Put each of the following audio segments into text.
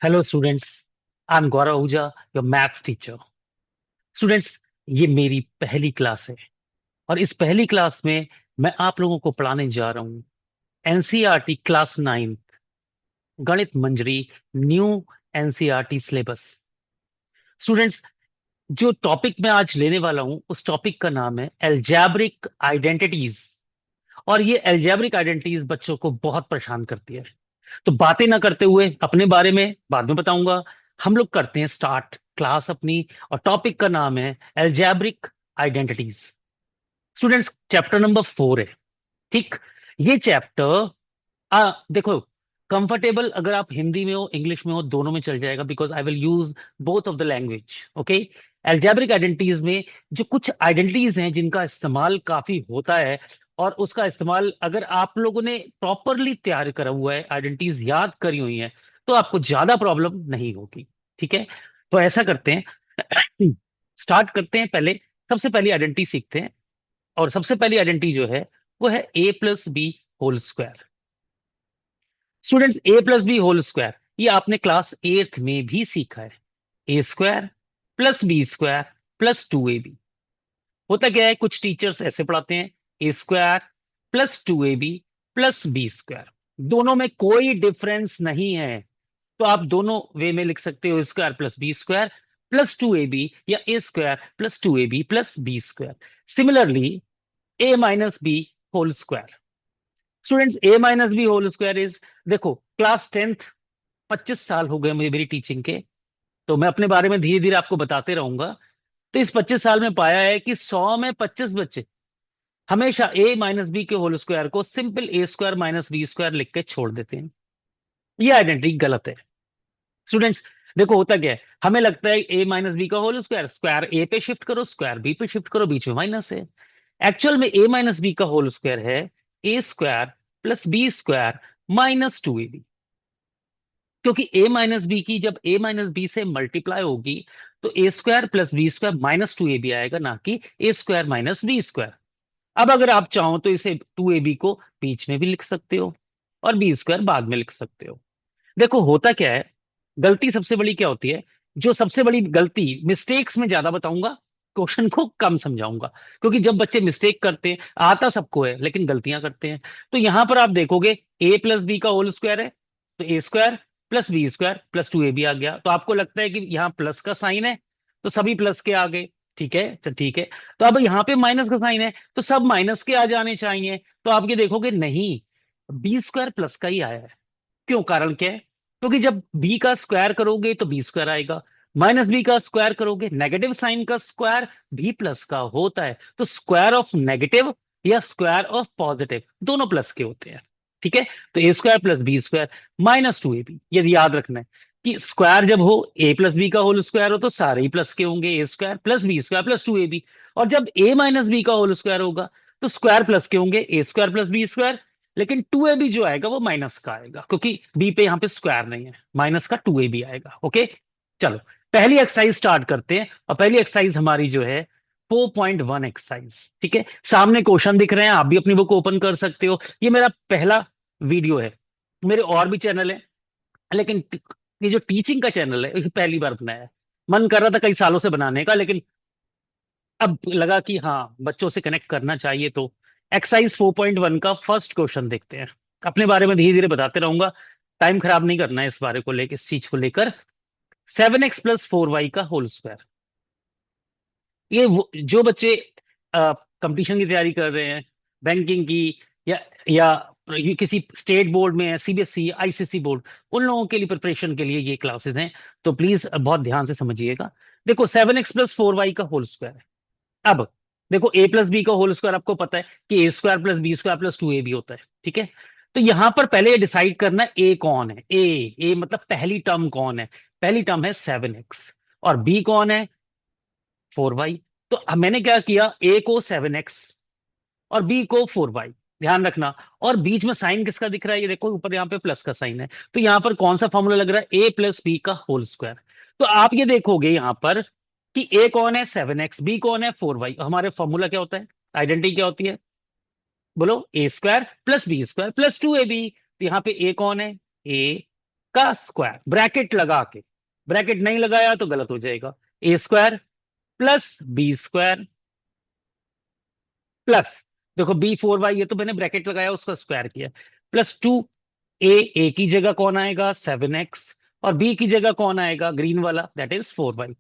Hello students, I am Gaurav Ahuja, your maths teacher. Students, ये मेरी पहली क्लास है और इस पहली क्लास में मैं आप लोगों को पढ़ाने जा रहा हूँ एनसीईआरटी क्लास 9 गणित मंजरी न्यू एनसीईआरटी सिलेबस। स्टूडेंट्स, जो टॉपिक मैं आज लेने वाला हूँ उस टॉपिक का नाम है एल्जेब्रिक आइडेंटिटीज। और ये एल्जेब्रिक आइडेंटिटीज बच्चों को बहुत परेशान करती है। तो बातें ना करते हुए अपने बारे में बाद में बताऊंगा। हम लोग करते हैं स्टार्ट क्लास अपनी। और टॉपिक का नाम है algebraic identities. Students, chapter number 4 है। ठीक, ये चैप्टर देखो, कंफर्टेबल अगर आप हिंदी में हो इंग्लिश में हो दोनों में चल जाएगा, because I will use both of the language. Okay. Algebraic identities में जो कुछ आइडेंटिटीज हैं जिनका इस्तेमाल काफी होता है, और उसका इस्तेमाल अगर आप लोगों ने प्रॉपरली तैयार करा हुआ है, आइडेंटिटीज याद करी हुई हैं, तो आपको ज्यादा प्रॉब्लम नहीं होगी। ठीक है, तो ऐसा करते हैं स्टार्ट करते हैं। पहले सबसे पहली आइडेंटिटी सीखते हैं। और सबसे पहली आइडेंटिटी जो है वो है A plus B whole square. Students, A plus B whole square ये आपने क्लास 8th में भी सीखा है। A square plus B square plus 2ab। होता क्या है, कुछ टीचर्स ऐसे पढ़ाते हैं A square plus 2ab plus B square. दोनों में कोई डिफरेंस नहीं है, तो आप दोनों वे में लिख सकते हो, square plus B square plus 2ab या A square plus 2ab plus B square. Similarly, A minus B whole square. Students, A minus B whole square is, देखो क्लास 10th, 25 साल हो गए मुझे मेरी टीचिंग के, तो मैं अपने बारे में धीरे धीरे आपको बताते रहूंगा। तो इस 25 साल में पाया है कि 100 में 25 बच्चे हमेशा ए माइनस बी के होल स्क्वायर को सिंपल ए स्क्वायर माइनस बी स्क्वायर लिख के छोड़ देते हैं। ये आइडेंटिटी गलत है। स्टूडेंट्स, देखो होता क्या है, हमें लगता है ए माइनस बी का होल स्क्वायर, स्क्वायर ए पे शिफ्ट करो स्क्वायर बी पे शिफ्ट करो, बीच में माइनस है। एक्चुअल में ए माइनस बी का होल स्क्वायर है A square plus B square minus 2ab। क्योंकि ए माइनस बी की जब ए माइनस बी से मल्टीप्लाई होगी तो A square plus B square minus 2ab आएगा, ना कि A square minus B square. अब अगर आप चाहो तो इसे 2ab को बीच में भी लिख सकते हो और बी स्क्वायर बाद में लिख सकते हो। देखो होता क्या है, गलती सबसे बड़ी क्या होती है, जो सबसे बड़ी गलती, मिस्टेक्स में ज्यादा बताऊंगा, क्वेश्चन को कम समझाऊंगा। क्योंकि जब बच्चे मिस्टेक करते हैं, आता सबको है लेकिन गलतियां करते हैं। तो यहां पर आप देखोगे ए प्लस बी का होल स्क्वायर है, तो A square plus B square plus 2ab आ गया। तो आपको लगता है कि यहाँ प्लस का साइन है, तो सभी प्लस के आ गए। ठीक है, चल ठीक है। तो अब यहाँ पे माइनस का साइन है, तो सब माइनस के आ जाने चाहिए। तो आप ये देखोगे नहीं, बी स्क्वायर प्लस का ही आया है। क्यों, कारण क्या है? क्योंकि जब बी का स्क्वायर करोगे तो बी स्क्वायर आएगा, माइनस बी का स्क्वायर करोगे, नेगेटिव साइन का स्क्वायर भी प्लस का होता है। तो स्क्वायर ऑफ नेगेटिव या स्क्वायर ऑफ पॉजिटिव दोनों प्लस के होते हैं। ठीक है, तो A square plus B square minus 2ab, यदि याद रखना है कि स्क्वायर जब हो, ए प्लस बी का होल स्क्वायर हो तो सारे ही प्लस के होंगे, A square plus B square plus 2ab। और जब ए माइनस बी का होल स्क्वायर होगा तो स्क्वायर प्लस के होंगे, A square plus B square. लेकिन 2ab जो आएगा वो माइनस का आएगा, क्योंकि बी पे यहां पे स्क्वायर नहीं है, माइनस का 2ab आएगा। ओके, चलो पहली एक्सरसाइज स्टार्ट करते हैं। और पहली एक्सरसाइज हमारी जो है 4.1 एक्सरसाइज। ठीक है, सामने क्वेश्चन दिख रहे हैं, आप भी अपनी बुक ओपन कर सकते हो। ये मेरा पहला वीडियो है, मेरे और भी चैनल है, लेकिन ये जो टीचिंग का चैनल है ये पहली बार बनाया है। मन कर रहा था कई सालों से बनाने का, लेकिन अब लगा कि हाँ बच्चों से कनेक्ट करना चाहिए। तो एक्सरसाइज 4.1 का फर्स्ट क्वेश्चन देखते हैं। अपने बारे में धीरे धीरे बताते रहूंगा, टाइम खराब नहीं करना है इस बारे को लेकर, इस चीज को लेकर। 7x+4y का होल स्क्वायर। जो बच्चे कंपटीशन की तैयारी कर रहे हैं, बैंकिंग की, या ये किसी स्टेट बोर्ड में है, सीबीएसई आईसीएसई बोर्ड, उन लोगों के लिए प्रिपरेशन के लिए ये क्लासेस हैं। तो प्लीज बहुत ध्यान से समझिएगा। देखो 7x+4y का होल स्क्वायर है। अब देखो ए प्लस बी का होल स्क्वायर आपको पता है कि A square plus B square plus 2ab होता है। ठीक है, तो यहां पर पहले ये डिसाइड करना है ए कौन है। ए मतलब पहली टर्म कौन है? पहली टर्म है 7x, और बी कौन है? 4y। तो अब मैंने क्या किया, ए को 7x और बी को 4y। ध्यान रखना, और बीच में साइन किसका दिख रहा है, ये देखो ऊपर यहाँ पे प्लस का साइन है। तो यहाँ पर कौन सा फॉर्मूला लग रहा है, ए प्लस बी का होल स्क्वायर। तो आप ये देखोगे यहाँ पर कि ए कौन है, 7x, बी कौन है, 4y। हमारे फॉर्मूला क्या होता है, आइडेंटिटी क्या होती है, बोलो, A square plus B square plus 2ab। तो यहाँ पे ए कौन है, ए का स्क्वायर ब्रैकेट लगा के, ब्रैकेट नहीं लगाया तो गलत हो जाएगा, A square plus B square plus, देखो बी 4y, ये तो मैंने ब्रैकेट लगाया उसका स्क्वायर किया, प्लस 2 ए की जगह कौन आएगा 7x, और बी की जगह कौन आएगा ग्रीन वाला दैट इज 4y।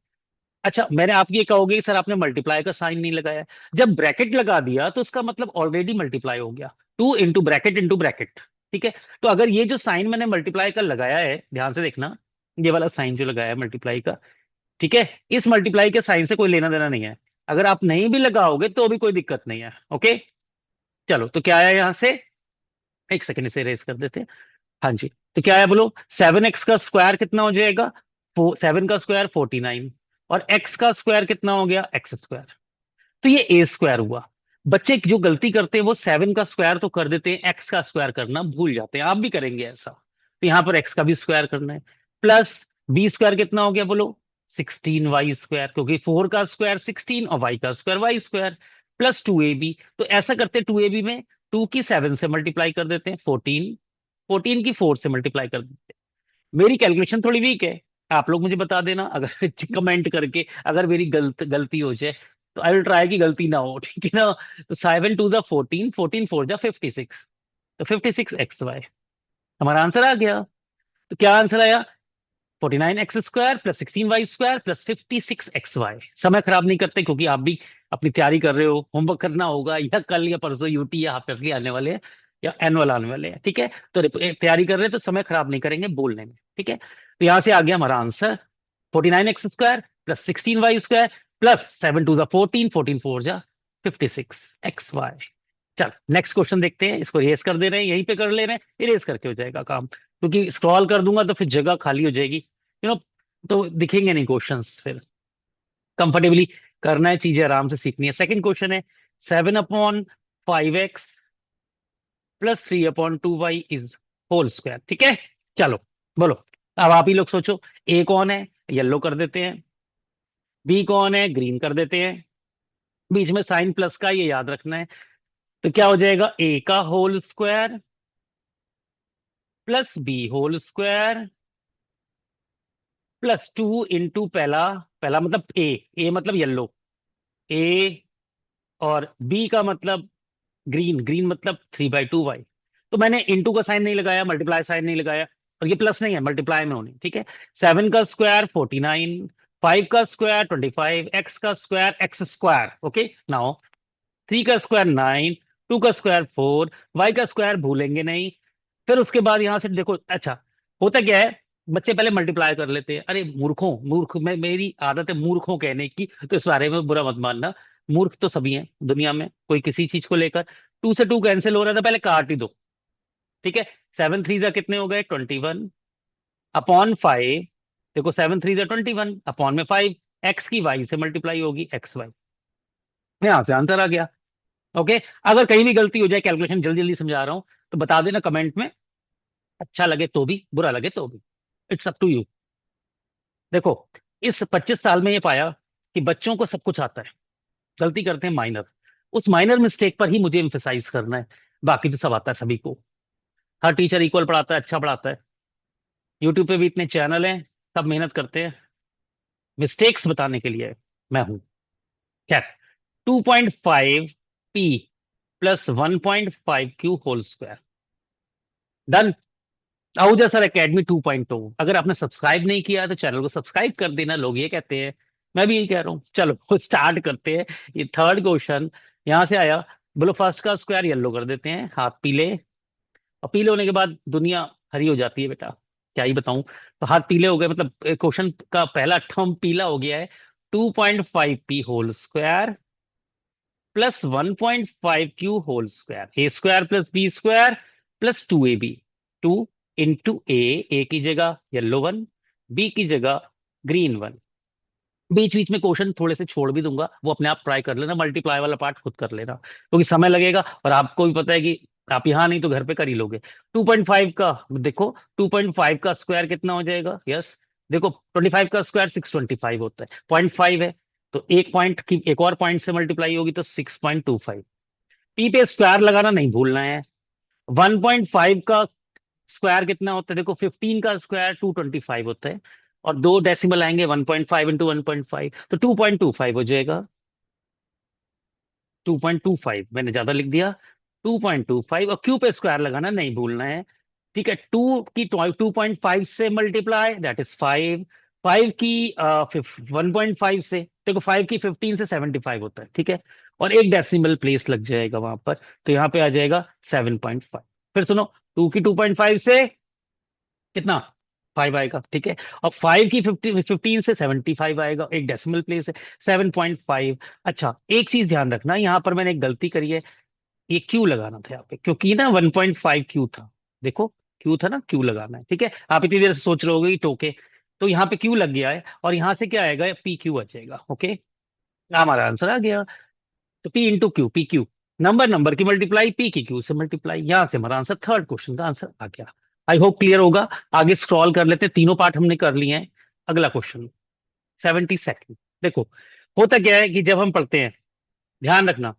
अच्छा, मैंने आप ये कहोगे कि सर आपने मल्टीप्लाई का साइन नहीं लगाया, जब ब्रैकेट लगा दिया तो इसका मतलब ऑलरेडी मल्टीप्लाई हो गया, 2 इंटू ब्रैकेट, ठीक है। तो अगर ये जो साइन मैंने मल्टीप्लाई का लगाया है, ध्यान से देखना, ये वाला साइन जो लगाया है मल्टीप्लाई का, ठीक है, इस मल्टीप्लाई के साइन से कोई लेना देना नहीं है, अगर आप नहीं भी लगाओगे तो भी कोई दिक्कत नहीं है, ओके। चलो, तो क्या आया यहां से, एक सेकंड इसे रेस कर देते हैं। हाँ जी, तो क्या है बोलो, 7x का स्क्वायर कितना हो जाएगा, 7 का स्क्वायर 49, और x का स्क्वायर कितना हो गया एक्स स्क्वायर, तो ये ए स्क्वायर हुआ। बच्चे जो गलती करते हैं वो 7 का स्क्वायर तो कर देते हैं, एक्स का स्क्वायर करना भूल जाते हैं, आप भी करेंगे ऐसा, तो यहां पर एक्स का भी स्क्वायर करना है, प्लस बी स्क्वायर कितना हो गया बोलो 16 y स्क्वायर, क्योंकि 4 का स्क्वायर 16 और y का square y square, plus 2ab, तो ऐसा करते 2ab में 2 की 7 से मल्टीप्लाई कर देते हैं 14, 14 की 4 से मल्टीप्लाई कर देते हैं। मेरी कैलकुलेशन थोड़ी वीक है, आप लोग मुझे बता देना अगर कमेंट करके, अगर मेरी गलती हो जाए तो आई विल ट्राई की गलती ना हो, ठीक है ना। तो 7 2 14, 14 4 जा 56, तो 56xy हमारा आंसर आ गया। तो क्या आंसर आया, 49x square plus 16y square plus 56xy। समय खराब नहीं करते क्योंकि आप भी अपनी तैयारी कर रहे हो, होमवर्क करना होगा, या कल या परसों यूटी या हाफ पेपरली आने वाले हैं, या एनुअल आने वाले हैं, ठीक है। तो तैयारी कर रहे हैं तो समय खराब नहीं करेंगे बोलने में, ठीक है। तो यहां से आ गया हमारा answer 49x square plus 16y square plus 7 2 14, 14 4 जा 56xy। चल नेक्स्ट क्वेश्चन देखते हैं, इसको इरेज कर दे रहे हैं, यहीं पे कर ले रहे हैं, इरेज करके हो जाएगा काम, क्योंकि स्क्रॉल कर दूंगा तो फिर जगह खाली हो जाएगी, तो दिखेंगे नहीं क्वेश्चंस फिर। कंफर्टेबली करना है, चीजें आराम से सीखनी है। सेकंड क्वेश्चन है 7/5x plus 3/2y is whole square, ठीक है। चलो बोलो, अब आप ही लोग सोचो, ए कौन है, येलो कर देते हैं, बी कौन है, ग्रीन कर देते हैं, बीच में साइन प्लस का ये याद रखना है, तो क्या हो जाएगा ए का whole square plus B whole square plus 2 into पहला, पहला मतलब ए मतलब येलो, ए, और बी का मतलब ग्रीन, ग्रीन मतलब 3/2y। तो मैंने इंटू का साइन नहीं लगाया, मल्टीप्लाई साइन नहीं लगाया, और ये प्लस नहीं है, मल्टीप्लाई में होनी, ठीक है। 7 का स्क्वायर 49, 5 का स्क्वायर 25, एक्स का square x square, okay now 3 का स्क्वायर 9, 2 का स्क्वायर 4, वाई का स्क्वायर भूलेंगे नहीं। फिर उसके बाद यहां से देखो, अच्छा होता क्या है, बच्चे पहले मल्टीप्लाई कर लेते हैं, अरे मूर्खों, मूर्ख मैं, मेरी आदत है मूर्खों कहने की, तो इस बारे में बुरा मत मानना, मूर्ख तो सभी हैं दुनिया में, कोई किसी चीज को लेकर, 2 से 2 कैंसिल हो रहा था, पहले काट ही दो, ठीक है। 7 3 कितने हो गए 21 अपॉन 5, देखो 7 3 21 अपॉन में 5, एक्स की वाई से मल्टीप्लाई होगी एक्स वाई, यहां से आंसर आ गया, ओके। अगर कहीं भी गलती हो जाए, कैलकुलेशन जल्दी जल्दी समझा रहा हूं, तो बता देना कमेंट में, अच्छा लगे तो भी बुरा लगे तो भी, इट्स अप टू यू। देखो, इस 25 साल में ये पाया कि बच्चों को सब कुछ आता है, गलती करते हैं माइनर, उस माइनर मिस्टेक पर ही मुझे एम्फेसाइज करना है, बाकी तो सब आता है सभी को, हर टीचर इक्वल पढ़ाता है, अच्छा पढ़ाता है, यूट्यूब पे भी इतने चैनल हैं, सब मेहनत करते हैं, मिस्टेक्स बताने के लिए मैं हूं। खैर, 2.5p plus 1.5q whole square, done. Ahuja sir academy 2.0, अगर आपने सब्सक्राइब नहीं किया तो चैनल को सब्सक्राइब कर देना, लोग ये कहते हैं, मैं भी यही कह रहा हूँ। चलो स्टार्ट करते हैं, ये थर्ड क्वेश्चन यहां से आया, बोलो फर्स्ट का स्क्वायर येलो कर देते हैं, हाथ पीले, और पीले होने के बाद दुनिया हरी हो जाती है बेटा, क्या ही बताऊं। तो हाथ पीले हो गए, मतलब क्वेश्चन का पहला टर्म पीला हो गया है, 2.5p whole square plus 1.5q whole square, A square plus B square plus 2ab, 2 into A की जगह येलो वन, बी की जगह ग्रीन वन। बीच बीच में क्वेश्चन थोड़े से छोड़ भी दूंगा, वो अपने आप ट्राई कर लेना, मल्टीप्लाई वाला पार्ट खुद कर लेना, क्योंकि समय लगेगा, और आपको भी पता है कि आप यहाँ नहीं तो घर पे कर ही लोगे। 2.5 का देखो, 2.5 का स्क्वायर कितना हो जाएगा, यस, देखो 25 का स्क्वायर 625 होता है, 0.5 है, तो एक पॉइंट की एक और पॉइंट से मल्टीप्लाई होगी तो 6.25। पी पे स्क्वायर लगाना नहीं भूलना है, 1.5 का स्क्वायर कितना होता है, देखो 15 का स्क्वायर 225 होता है, और दो डेसिमल आएंगे 1.5 इंटू 1.5, तो 2.25 हो जाएगा। 2.25 मैंने ज्यादा लिख दिया। 2.25, और क्यू पे स्क्वायर लगाना नहीं भूलना है। ठीक है, 2 पॉइंट से मल्टीप्लाई दैट इज 5। 5 की 1.5 से, देखो 5 की 15 से 75 होता है, ठीक है, और एक डेसिमल प्लेस लग जाएगा वहां पर, तो यहाँ पे आ जाएगा 7.5। फिर सुनो, 2 की 2.5 से कितना, 5 आएगा, ठीक है, और 5 की 15 से 75 आएगा, एक डेसिमल प्लेस है, 7.5। अच्छा, एक चीज ध्यान रखना, यहाँ पर मैंने एक गलती करी है, ये क्यू लगाना था यहाँ पे, क्योंकि ना 1.5 क्यू था। देखो, क्यू था ना, क्यू लगाना है, ठीक है, आप इतनी देर से सोच रहे होगे कि टोके, तो यहाँ पे क्यू लग गया है, और यहाँ से क्या आएगा, पी क्यू आ जाएगा। ओके, हमारा आंसर आ गया। तो P into Q, P Q, number number की मल्टीप्लाई, पी की क्यू से मल्टीप्लाई, यहां से हमारा आंसर, थर्ड क्वेश्चन का आंसर आ गया। आई होप क्लियर होगा। आगे स्क्रॉल कर लेते हैं, तीनों पार्ट हमने कर लिए हैं। अगला क्वेश्चन, 72। देखो, होता क्या है कि जब हम पढ़ते हैं, ध्यान रखना,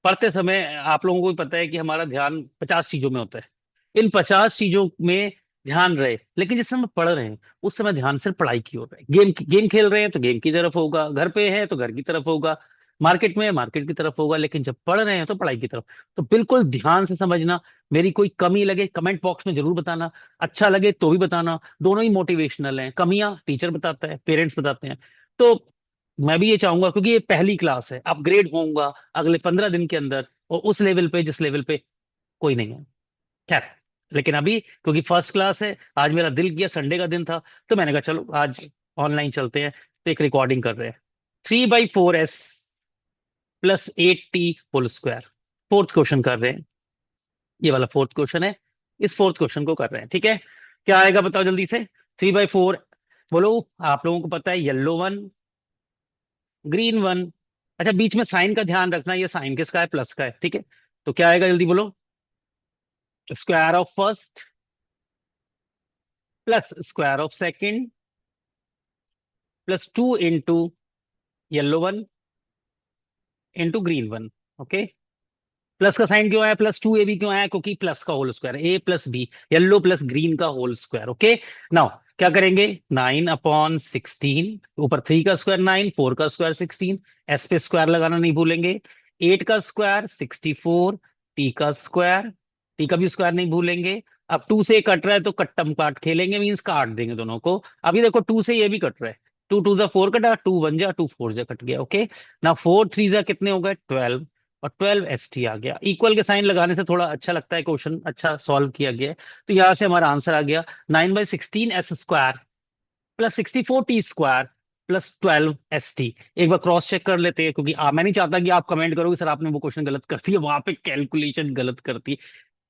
पढ़ते समय आप लोगों को भी पता है कि हमारा ध्यान 50 चीजों में होता है। इन 50 चीजों में ध्यान रहे, लेकिन जिस समय पढ़ रहे हैं उस समय ध्यान सिर्फ पढ़ाई की ओर है। गेम गेम खेल रहे हैं तो गेम की तरफ होगा, घर पे है तो घर की तरफ होगा, मार्केट में है मार्केट की तरफ होगा, लेकिन जब पढ़ रहे हैं तो पढ़ाई की तरफ। तो बिल्कुल ध्यान से समझना। मेरी कोई कमी लगे कमेंट बॉक्स में जरूर बताना, अच्छा लगे तो भी बताना, दोनों ही मोटिवेशनल हैं। कमियां टीचर बताता है, पेरेंट्स बताते हैं। तो मैं भी ये चाहूंगा, क्योंकि ये पहली क्लास है, अपग्रेड होऊंगा अगले 15 दिन के अंदर, और उस लेवल पे जिस लेवल पे कोई नहीं है। खैर, लेकिन अभी क्योंकि फर्स्ट क्लास है, आज मेरा दिल किया, संडे का दिन था, तो मैंने कहा चलो आज ऑनलाइन चलते हैं, तो एक रिकॉर्डिंग कर रहे हैं। 3/4s plus 8t whole square, fourth question कर रहे हैं। ये वाला फोर्थ क्वेश्चन है, इस फोर्थ क्वेश्चन को कर रहे हैं, ठीक है। क्या आएगा बताओ जल्दी से। 3/4, बोलो। आप लोगों को पता है, येलो वन, ग्रीन वन। अच्छा, बीच में साइन का ध्यान रखना, ये साइन किसका है, प्लस का है, ठीक है। तो क्या आएगा जल्दी बोलो। Square of first plus square of second plus 2 into yellow one into green one. Okay, plus का साइन क्यों आया, +2ab क्यों आया, क्योंकि प्लस का whole square, a+b, yellow plus green का होल स्क्वायर। ओके, नाउ क्या करेंगे, 9/16, ऊपर 3 का स्क्वायर 9, 4 का स्क्वायर 16, एस पे स्क्वायर लगाना नहीं भूलेंगे, 8 का स्क्वायर 64, टी का स्क्वायर, टी का भी स्क्वायर नहीं भूलेंगे। अब 2 से कट रहा है तो कट्टम काट खेलेंगे, मीन्स काट देंगे दोनों को। अभी देखो 2 से ये भी कट रहा है, 2 2 जा 4 कटा, 2 1 जा 2 4 जा कट गया। ओके, ना 4 3 जा कितने हो गए 12, और 12st आ गया। इक्वल के साइन लगाने से थोड़ा अच्छा लगता है, क्वेश्चन अच्छा सॉल्व किया गया है। तो यहां से हमारा आंसर आ गया 9/16s² plus 64t² plus 12st। एक बार क्रॉस चेक कर लेते हैं, क्योंकि मैं नहीं चाहता कि आप कमेंट करोगे सर आपने वो क्वेश्चन गलत कर दिया, वहां पे कैलकुलेशन गलत करती है।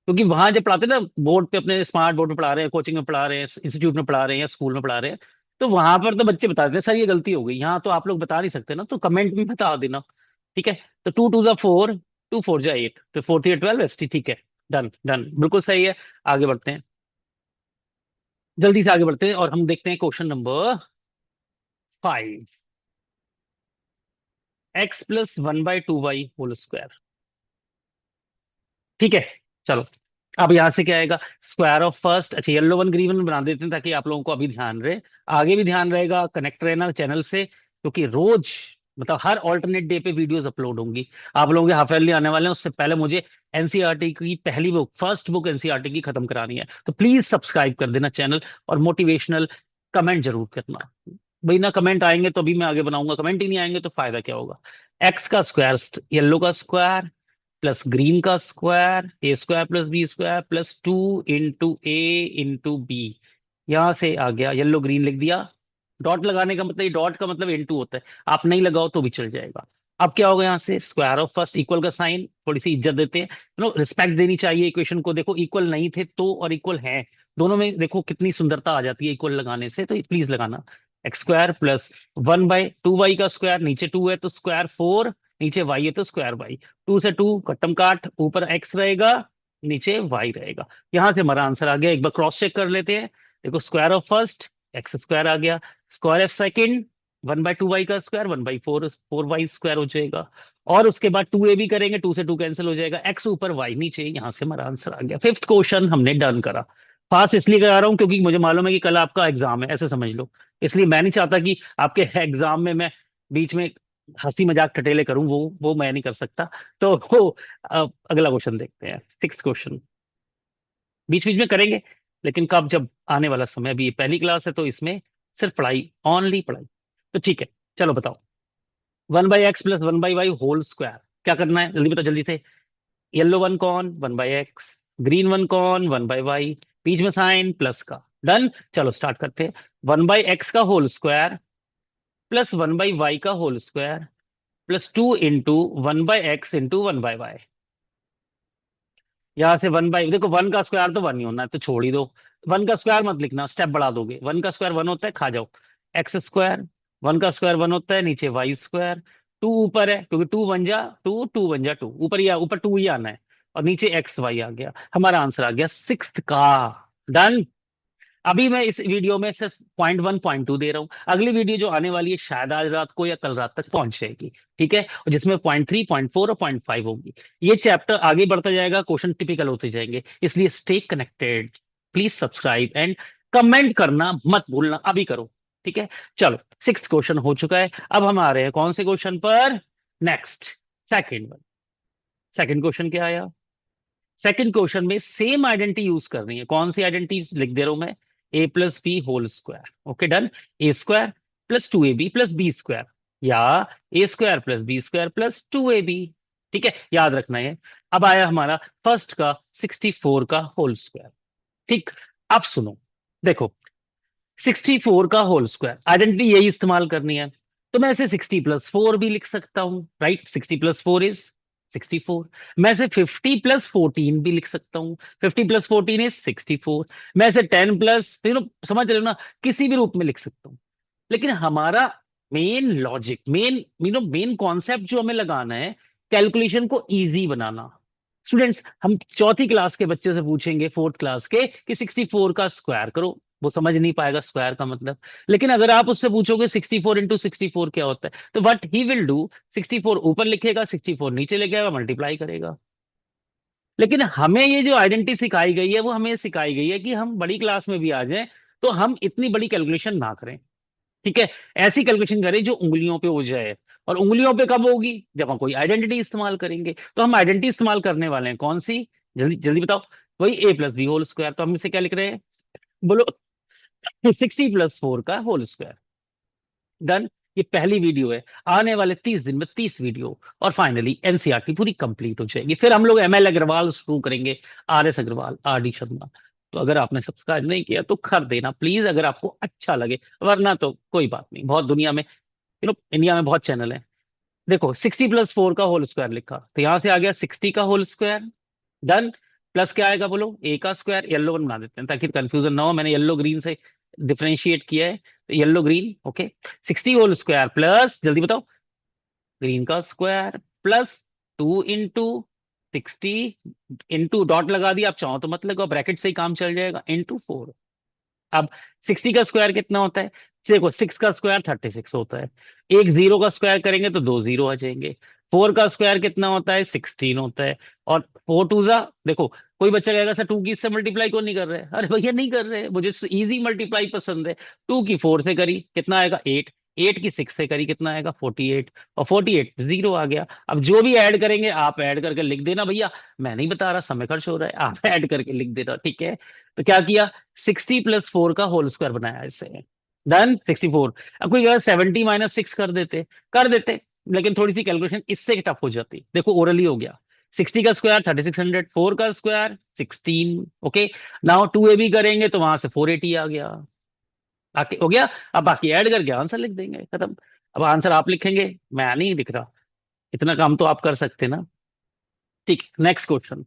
क्योंकि वहां जब पढ़ाते हैं ना, बोर्ड पे, अपने स्मार्ट बोर्ड में पढ़ा रहे हैं, कोचिंग में पढ़ा रहे हैं, इंस्टीट्यूट में पढ़ा रहे हैं, या स्कूल में पढ़ा रहे हैं, तो वहां पर तो बच्चे बता देते हैं सर ये गलती हो गई, यहाँ तो आप लोग बता नहीं सकते ना, तो कमेंट में बता देना। ठीक है, तो 2 2 जा 4, 2 4 जा 8, तो 4 3 12 ठीक है। डन डन, बिल्कुल सही है। आगे बढ़ते हैं, जल्दी से आगे बढ़ते हैं, और हम देखते हैं question number 5। x + 1/2y whole square, ठीक है। चलो, अब यहां से क्या आएगा, स्क्वायर ऑफ फर्स्ट, अच्छा येलो वन ग्रीन वन बना देते हैं ताकि आप लोगों को अभी ध्यान रहे, आगे भी ध्यान रहेगा, कनेक्ट रहना चैनल से, क्योंकि रोज, मतलब हर ऑल्टरनेट डे पे वीडियोस अपलोड होंगी। आप लोगों के हाफ ईयरली आने वाले हैं, उससे पहले मुझे एनसीईआरटी की पहली बुक, फर्स्ट बुक एनसीईआरटी की खत्म करानी है, तो प्लीज सब्सक्राइब कर देना चैनल, और मोटिवेशनल कमेंट जरूर करना। भाई ना कमेंट आएंगे तो अभी मैं आगे बनाऊंगा, कमेंट ही नहीं आएंगे तो फायदा क्या होगा। एक्स का स्क्वायर, येलो का स्क्वायर प्लस ग्रीन का square, a² plus b² plus 2 × a × b। यहां से आ गया, येलो ग्रीन लिख दिया। डॉट लगाने का मतलब, डॉट का मतलब इनटू होता है, आप नहीं लगाओ तो भी चल जाएगा। अब क्या होगा, यहाँ से स्क्वायर ऑफ फर्स्ट, इक्वल का साइन, थोड़ी सी इज्जत देते हैं, रिस्पेक्ट देनी चाहिए इक्वेशन को। देखो इक्वल नहीं थे तो, और इक्वल है, दोनों में देखो कितनी सुंदरता आ जाती है इक्वल लगाने से, तो प्लीज लगाना। x² प्लस 1/2y का स्क्वायर, नीचे 2 है तो स्क्वायर 4, नीचे y है तो स्क्वायर y, 2 से 2 कट्टम काट, ऊपर x रहेगा, नीचे y रहेगा। यहां से हमारा आंसर आ गया। एक बार क्रॉस चेक कर लेते हैं, देखो स्क्वायर ऑफ फर्स्ट x² आ गया, स्क्वायर ऑफ सेकंड 1/2y का स्क्वायर 1/4, 4y² हो जाएगा, और उसके बाद 2a भी करेंगे, 2 से 2 कैंसिल हो जाएगा, x ऊपर y नीचे, यहां से हमारा आंसर आ गया। फिफ्थ क्वेश्चन हमने डन करा। फास्ट इसलिए करा रहा हूँ क्योंकि मुझे मालूम है कि कल आपका एग्जाम है, ऐसे समझ लो। इसलिए मैं नहीं चाहता कि आपके एग्जाम में मैं बीच में हंसी मजाक टटेले करूं, वो मैं नहीं कर सकता। तो वो अगला क्वेश्चन देखते हैं, सिक्स क्वेश्चन। बीच बीच में करेंगे, लेकिन कब, जब आने वाला समय। अभी ये पहली क्लास है तो इसमें सिर्फ पढ़ाई, ऑनली पढ़ाई। तो ठीक है, चलो बताओ। 1/x + 1/y होल स्क्वायर, क्या करना है जल्दी बताओ, जल्दी से। येलो वन कौन, 1/x। ग्रीन वन कौन, 1/y। बीच में साइन प्लस का। डन। चलो स्टार्ट करते हैं। 1/x का होल स्क्वायर प्लस 1/y का whole square plus 2 × 1/x × 1/y। यहां से 1/, देखो 1 का स्क्वायर तो 1 ही होना है, तो छोड़ ही दो। 1 का स्क्वायर मत लिखना, स्टेप बढ़ा दोगे। 1 का स्क्वायर 1 होता है, खा जाओ। x square. 1 का स्क्वायर 1 होता है, नीचे y स्क्वायर। टू ऊपर है क्योंकि टू बन जा टू ऊपर ही ऊपर टू ही आना है। और नीचे XY आ गया, हमारा आंसर आ गया सिक्स्थ का। डन। अभी मैं इस वीडियो में सिर्फ पॉइंट 1 पॉइंट 2 दे रहा हूँ। अगली वीडियो जो आने वाली है शायद आज रात को या कल रात तक पहुंच जाएगी। ठीक है, और जिसमें पॉइंट 3 पॉइंट 4 और पॉइंट 5 होगी। ये चैप्टर आगे बढ़ता जाएगा, क्वेश्चन टिपिकल होते जाएंगे, इसलिए stay connected. Please subscribe and comment करना मत भूलना, अभी करो। ठीक है। चलो, सिक्स क्वेश्चन हो चुका है। अब हम आ रहे हैं कौन से क्वेश्चन पर? Next, second one. Second question क्या आया? सेकंड क्वेश्चन में सेम आइडेंटिटी यूज करनी है। कौन सी आइडेंटिटी लिख दे रहा हूं मैं? A + B whole square. Okay done. A² + 2AB + B² या A² + B² + 2AB। ठीक है, याद रखना है। अब आया हमारा फर्स्ट का 64 का होल स्क्वायर। ठीक। अब सुनो, देखो, 64 का होल स्क्वायर आइडेंटिटी यही इस्तेमाल करनी है। तो मैं इसे 60 + 4 भी लिख सकता हूँ, राइट? 60 + 4 इज 64। मैं इसे 50 + 14 भी लिख सकता हूँ। 50 + 14 इज 64। मैं इसे 10 प्लस, समझ रहे हो ना, किसी भी रूप में लिख सकता हूँ। लेकिन हमारा मेन लॉजिक, मेन कॉन्सेप्ट जो हमें लगाना है, कैलकुलेशन को इजी बनाना। स्टूडेंट्स, हम चौथी क्लास के बच्चे से पूछेंगे, फोर्थ क्लास के, कि 64 का स्क्वायर करो, वो समझ नहीं पाएगा स्क्वायर का मतलब। लेकिन अगर आप उससे पूछोगे 64 × 64 क्या होता है, तो व्हाट ही विल डू, 64 ऊपर लिखेगा, 64 नीचे लेके आएगा, मल्टीप्लाई करेगा। लेकिन हमें ये जो आइडेंटिटी सिखाई गई है, वो हमें सिखाई गई है कि हम बड़ी क्लास में भी आ जाएं तो हम इतनी बड़ी कैलकुलेशन ना करें। ठीक है, ऐसी कैलकुलेशन करें जो उंगलियों पे हो जाए। और उंगलियों पे कब होगी? जब हम कोई आइडेंटिटी इस्तेमाल करेंगे। तो हम आइडेंटिटी इस्तेमाल करने वाले हैं कौन सी? जल्दी जल्दी बताओ। वही A + B होल स्क्वायर। तो हम इसे क्या लिख रहे हैं? बोलो। 60 + 4 का होल स्क्वायर। डन। ये पहली वीडियो है, आने वाले 30 दिन में 30 वीडियो, और फाइनली एनसीईआरटी पूरी कंप्लीट हो जाएगी। फिर हम लोग ML अग्रवाल शुरू करेंगे, RS अग्रवाल, RD शर्मा। तो अगर आपने सब्सक्राइब नहीं किया तो कर देना प्लीज, अगर आपको अच्छा लगे। वरना तो कोई बात नहीं, बहुत दुनिया में, इंडिया में बहुत चैनल है। देखो, 60 + 4 का होल स्क्वायर लिखा, तो यहां से आ गया 60 का होल स्क्वायर। डन। प्लस क्या आएगा बोलो? A का स्क्वायर। येलो वन बना देते हैं ताकि कंफ्यूजन ना हो, मैंने येलो ग्रीन से डिफरेंशिएट किया है, तो yellow green. Okay. 60 whole square plus, जल्दी बताओ, ग्रीन का स्क्वायर प्लस 2 × 60, इंटू डॉट लगा दिया, आप चाहो तो मत लगाओ, ब्रैकेट से ही काम चल जाएगा, × 4। अब 60 का स्क्वायर कितना होता है? देखो, 6 का स्क्वायर 36 होता है। एक जीरो का स्क्वायर करेंगे तो दो जीरो आ जाएंगे। 4 का स्क्वायर कितना होता है? 16 होता है। और 4 × 2 देखो, कोई बच्चा कहेगा सर 2 की इससे मल्टीप्लाई क्यों नहीं कर रहे? अरे भैया नहीं कर रहे, मुझे इजी मल्टीप्लाई पसंद है। 2 की 4 से करी, कितना आएगा? 8। 8 की 6 से करी, कितना आएगा? 48। और 48 जीरो आ गया। अब जो भी ऐड करेंगे आप ऐड करके लिख देना भैया, मैं नहीं बता रहा, समय खर्च हो रहा है, आप ऐड करके लिख देना। ठीक है। तो क्या किया? 60 + 4 का होल स्क्वायर बनाया इसे। डन। 64। अब कोई अगर 70 - 6 कर देते, लेकिन थोड़ी सी कैलकुलेशन इससे टफ हो जाती। देखो, ओरली हो गया। 60 का स्क्वायर 3600, 4 का स्क्वायर 16। ओके। नाउ 2AB करेंगे तो वहां से 480 आ गया। आके हो गया। अब बाकी ऐड करके आंसर लिख देंगे, खत्म। अब आंसर आप लिखेंगे, मैं नहीं लिख रहा। इतना काम तो आप कर सकते ना। ठीक। Next question.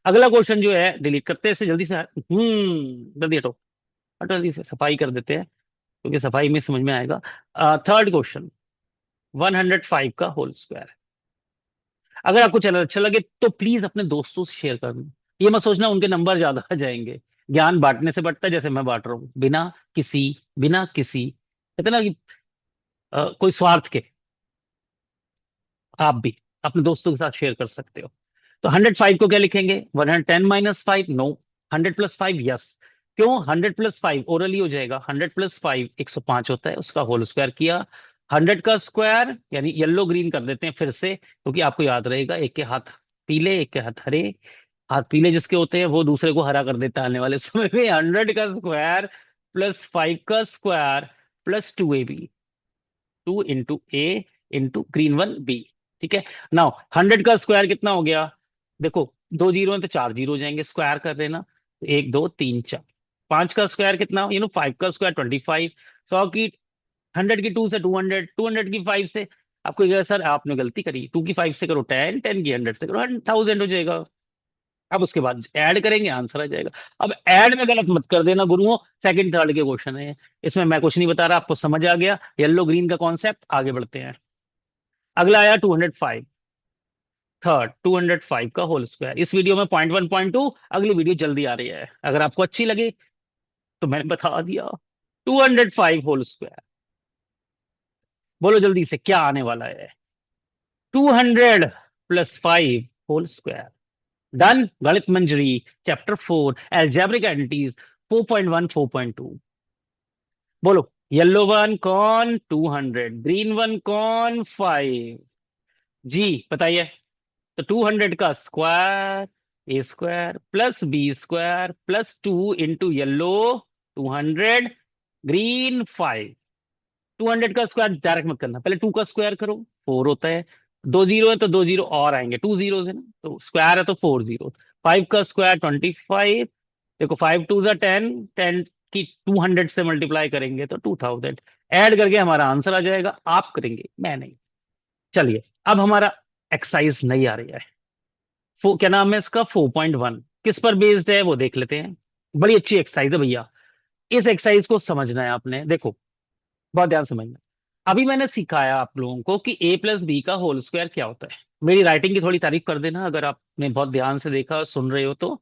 अगला क्वेश्चन जो है, डिलीट करते हैं इसे जल्दी से। जल्दी हटो, हटो जल्दी से, सफाई कर देते हैं, क्योंकि सफाई में समझ में आएगा। थर्ड क्वेश्चन, 105 का होल स्क्वायर। अगर आपको चैनल अच्छा लगे तो प्लीज अपने दोस्तों से शेयर करना। ये मत सोचना उनके नंबर ज्यादा आ जाएंगे। ज्ञान बांटने से बढ़ता है, जैसे मैं बांट रहा हूँ, बिना किसी कहते ना कि कोई स्वार्थ के। आप भी अपने दोस्तों के साथ शेयर कर सकते हो। तो 105 को क्या लिखेंगे? 110 - 5, नो। 100 + 5, यस। क्यों? 100 + 5 ओरली हो जाएगा। 100 + 5 105 होता है, उसका होल स्क्वायर किया। 100 का स्क्वायर यानी येलो ग्रीन कर देते हैं फिर से, क्योंकि आपको याद रहेगा एक के हाथ पीले एक के हाथ हरे। हाथ पीले जिसके होते हैं वो दूसरे को हरा कर देता है आने वाले समय में। 100 का स्क्वायर प्लस 5 का square plus 2ab, 2 × a × green 1 b। ठीक है। नाउ 100 का स्क्वायर कितना हो गया? देखो, दो जीरो है तो चार जीरो हो जाएंगे, स्क्वायर कर देना। एक दो तीन चार। 5 का स्क्वायर कितना? 5 का स्क्वायर 25। 100 की 100 की 2 से 200, 200 की 5 से। आपको ये सर आपने गलती करी, 2 की 5 से करो 10, 10 की 100 से करो 1000 हो जाएगा। अब उसके बाद ऐड करेंगे, आंसर आ जाएगा। अब ऐड में गलत मत कर देना गुरुओं, सेकंड थर्ड के क्वेश्चन है। इसमें मैं कुछ नहीं बता रहा, आपको समझ आ गया येलो ग्रीन का कॉन्सेप्ट। आगे बढ़ते हैं। अगला आया 205। थर्ड 205 का होल स्क्वायर। इस वीडियो में पॉइंट 1 पॉइंट 2, अगली वीडियो जल्दी आ रही है, अगर आपको अच्छी लगे तो मैंने बता दिया। 205 होल स्क्वायर, बोलो जल्दी से क्या आने वाला है? 200 + 5 होल स्क्वायर। डन। गणित मंजरी चैप्टर 4 एल्जेब्रिक एंटिटीज 4.1 4.2। बोलो, येलो वन कौन? 200। ग्रीन वन कौन? 5। जी बताइए। तो 200 का square a² plus b² plus 2 × yellow 200, green 5। 200 का स्क्वायर डायरेक्ट मत करना, पहले 2 का स्क्वायर करो, 4 होता है। दो जीरो है तो दो जीरो और आएंगे, 2 जीरो है ना, तो स्क्वायर है तो 4 जीरो। 5 का स्क्वायर 25। देखो 5 2 जा 10, 10 की 200 से मल्टीप्लाई करेंगे तो 2000। ऐड करके हमारा आंसर आ जाएगा, आप करेंगे मैं नहीं। चलिए, अब हमारा एक्सरसाइज नहीं आ रही है। क्या नाम है इसका? 4.1। किस पर बेस्ड है वो देख लेते हैं। बड़ी अच्छी एक्सरसाइज है भैया। इस एक्सरसाइज को समझना है आपने, देखो बहुत ध्यान समझना। अभी मैंने सिखाया आप लोगों को कि a + b का होल स्क्वायर क्या होता है। मेरी राइटिंग की थोड़ी तारीफ कर देना, अगर आपने बहुत ध्यान से देखा सुन रहे हो तो।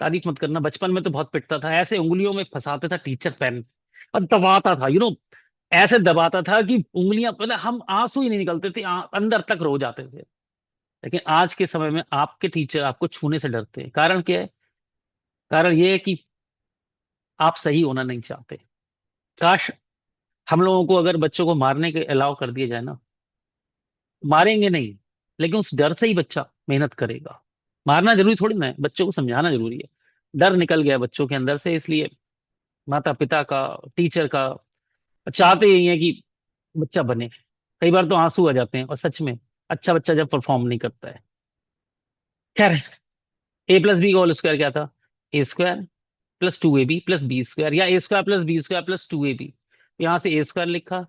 तारीफ मत करना, बचपन में तो बहुत पिटता था, ऐसे उंगलियों में फंसाते था टीचर पेन और दबाता था, ऐसे दबाता था कि उंगलियां, पता हम आंसू ही नहीं निकलते थे, अंदर तक रो जाते थे। लेकिन आज के समय में आपके टीचर आपको छूने से डरते हैं। कारण क्या है? कारण ये है कि आप सही होना नहीं चाहते। काश हम लोगों को अगर बच्चों को मारने के अलाउ कर दिया जाए ना, मारेंगे नहीं, लेकिन उस डर से ही बच्चा मेहनत करेगा। मारना जरूरी थोड़ी ना है, बच्चों को समझाना जरूरी है। डर निकल गया बच्चों के अंदर से, इसलिए माता पिता का, टीचर का चाहते यही है कि बच्चा बने। कई बार तो आंसू आ जाते हैं, और सच में अच्छा बच्चा जब परफॉर्म नहीं करता है। खैर, a + b का होल स्क्वायर क्या था? a² प्लस 2ab + b² या a² + b² प्लस 2ab। यहां से a² लिखा